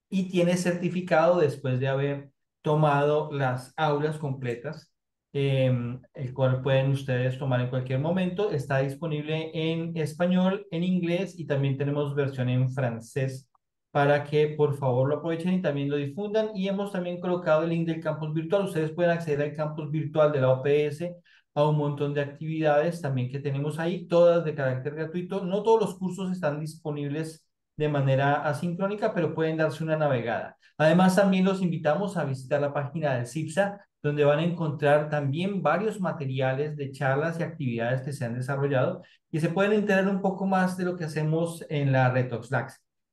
y tiene certificado después de haber tomado las aulas completas, el cual pueden ustedes tomar en cualquier momento. Está disponible en español, en inglés y también tenemos versión en francés para que por favor lo aprovechen y también lo difundan. Y hemos también colocado el link del campus virtual. Ustedes pueden acceder al campus virtual de la OPS, a un montón de actividades también que tenemos ahí, todas de carácter gratuito. No todos los cursos están disponibles de manera asincrónica, pero pueden darse una navegada. Además, también los invitamos a visitar la página del CIPSA, donde van a encontrar también varios materiales de charlas y actividades que se han desarrollado y se pueden enterar un poco más de lo que hacemos en la Retox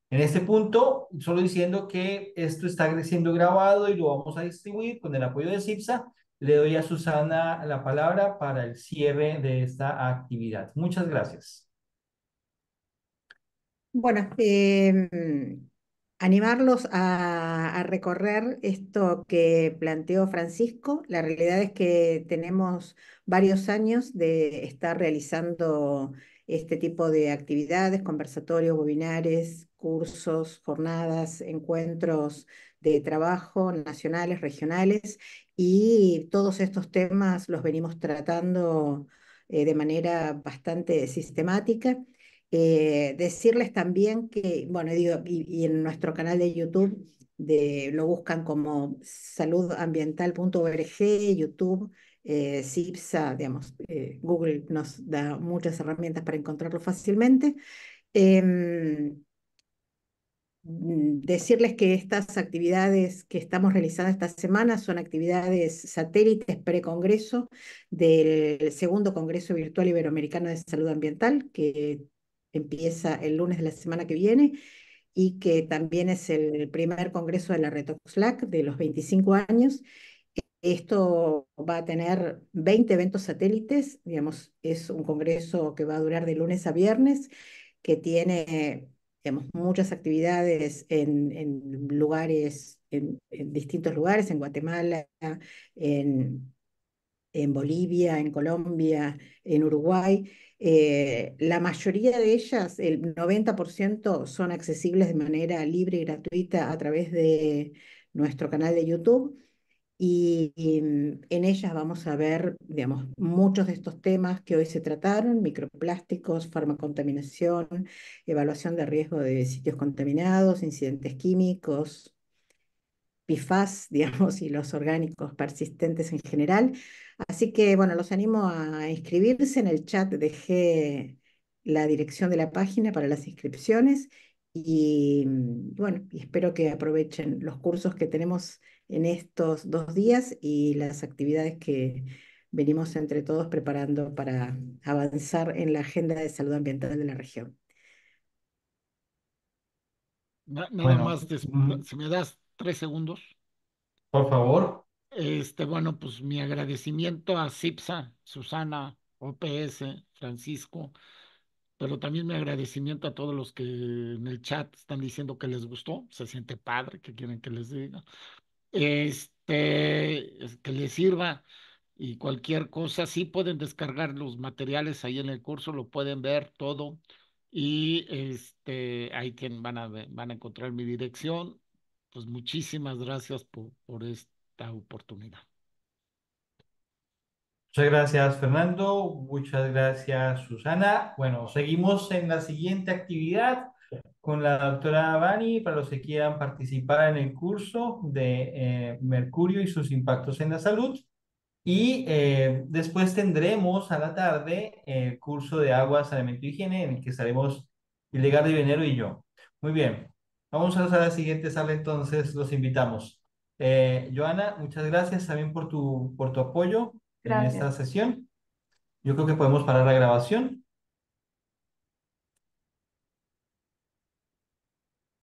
En este punto, solo diciendo que esto está siendo grabado y lo vamos a distribuir con el apoyo de CIPSA. Le doy a Susana la palabra para el cierre de esta actividad. Muchas gracias. Bueno, animarlos a recorrer esto que planteó Francisco. La realidad es que tenemos varios años de estar realizando este tipo de actividades, conversatorios, webinares, cursos, jornadas, encuentros de trabajo nacionales, regionales, y todos estos temas los venimos tratando de manera bastante sistemática. Decirles también que, bueno, digo, y en nuestro canal de YouTube lo buscan como saludambiental.org, YouTube, CIPSA, digamos, Google nos da muchas herramientas para encontrarlo fácilmente. Em, Decirles que estas actividades que estamos realizando esta semana son actividades satélites precongreso del segundo Congreso Virtual Iberoamericano de Salud Ambiental, que empieza el lunes de la semana que viene y que también es el primer congreso de la RETOXLAC de los 25 años. Esto va a tener 20 eventos satélites, digamos, es un congreso que va a durar de lunes a viernes, que tiene, digamos, muchas actividades en lugares, en distintos lugares, en Guatemala, en, en Bolivia, en Colombia, en Uruguay. La mayoría de ellas, el 90%, son accesibles de manera libre y gratuita a través de nuestro canal de YouTube. En ellas vamos a ver, digamos, muchos de estos temas que hoy se trataron: microplásticos, farmacontaminación, evaluación de riesgo de sitios contaminados, incidentes químicos, PFAS, digamos, y los orgánicos persistentes en general. Así que, bueno, los animo a inscribirse. En el chat dejé la dirección de la página para las inscripciones y, bueno, y espero que aprovechen los cursos que tenemos en estos 2 días y las actividades que venimos entre todos preparando para avanzar en la agenda de salud ambiental de la región. Nada Bueno, más, si me das 3 segundos. por favor. Bueno, pues mi agradecimiento a CIPSA, Susana, OPS, Francisco, pero también mi agradecimiento a todos los que en el chat están diciendo que les gustó, se siente padre, que quieren que les diga. Que les sirva, y cualquier cosa, sí pueden descargar los materiales ahí en el curso, lo pueden ver todo, y ahí van a encontrar mi dirección. Pues muchísimas gracias por esta oportunidad. Muchas gracias, Fernando. Muchas gracias, Susana. Bueno, seguimos en la siguiente actividad con la doctora Bani para los que quieran participar en el curso de Mercurio y sus impactos en la salud. Y después tendremos a la tarde el curso de aguas, saneamiento y higiene, en el que estaremos Ilegal de Venero y yo. Muy bien. Vamos a la siguiente sala entonces, los invitamos. Joana, muchas gracias también por tu apoyo en esta Gracias. sesión. Yo creo que podemos parar la grabación.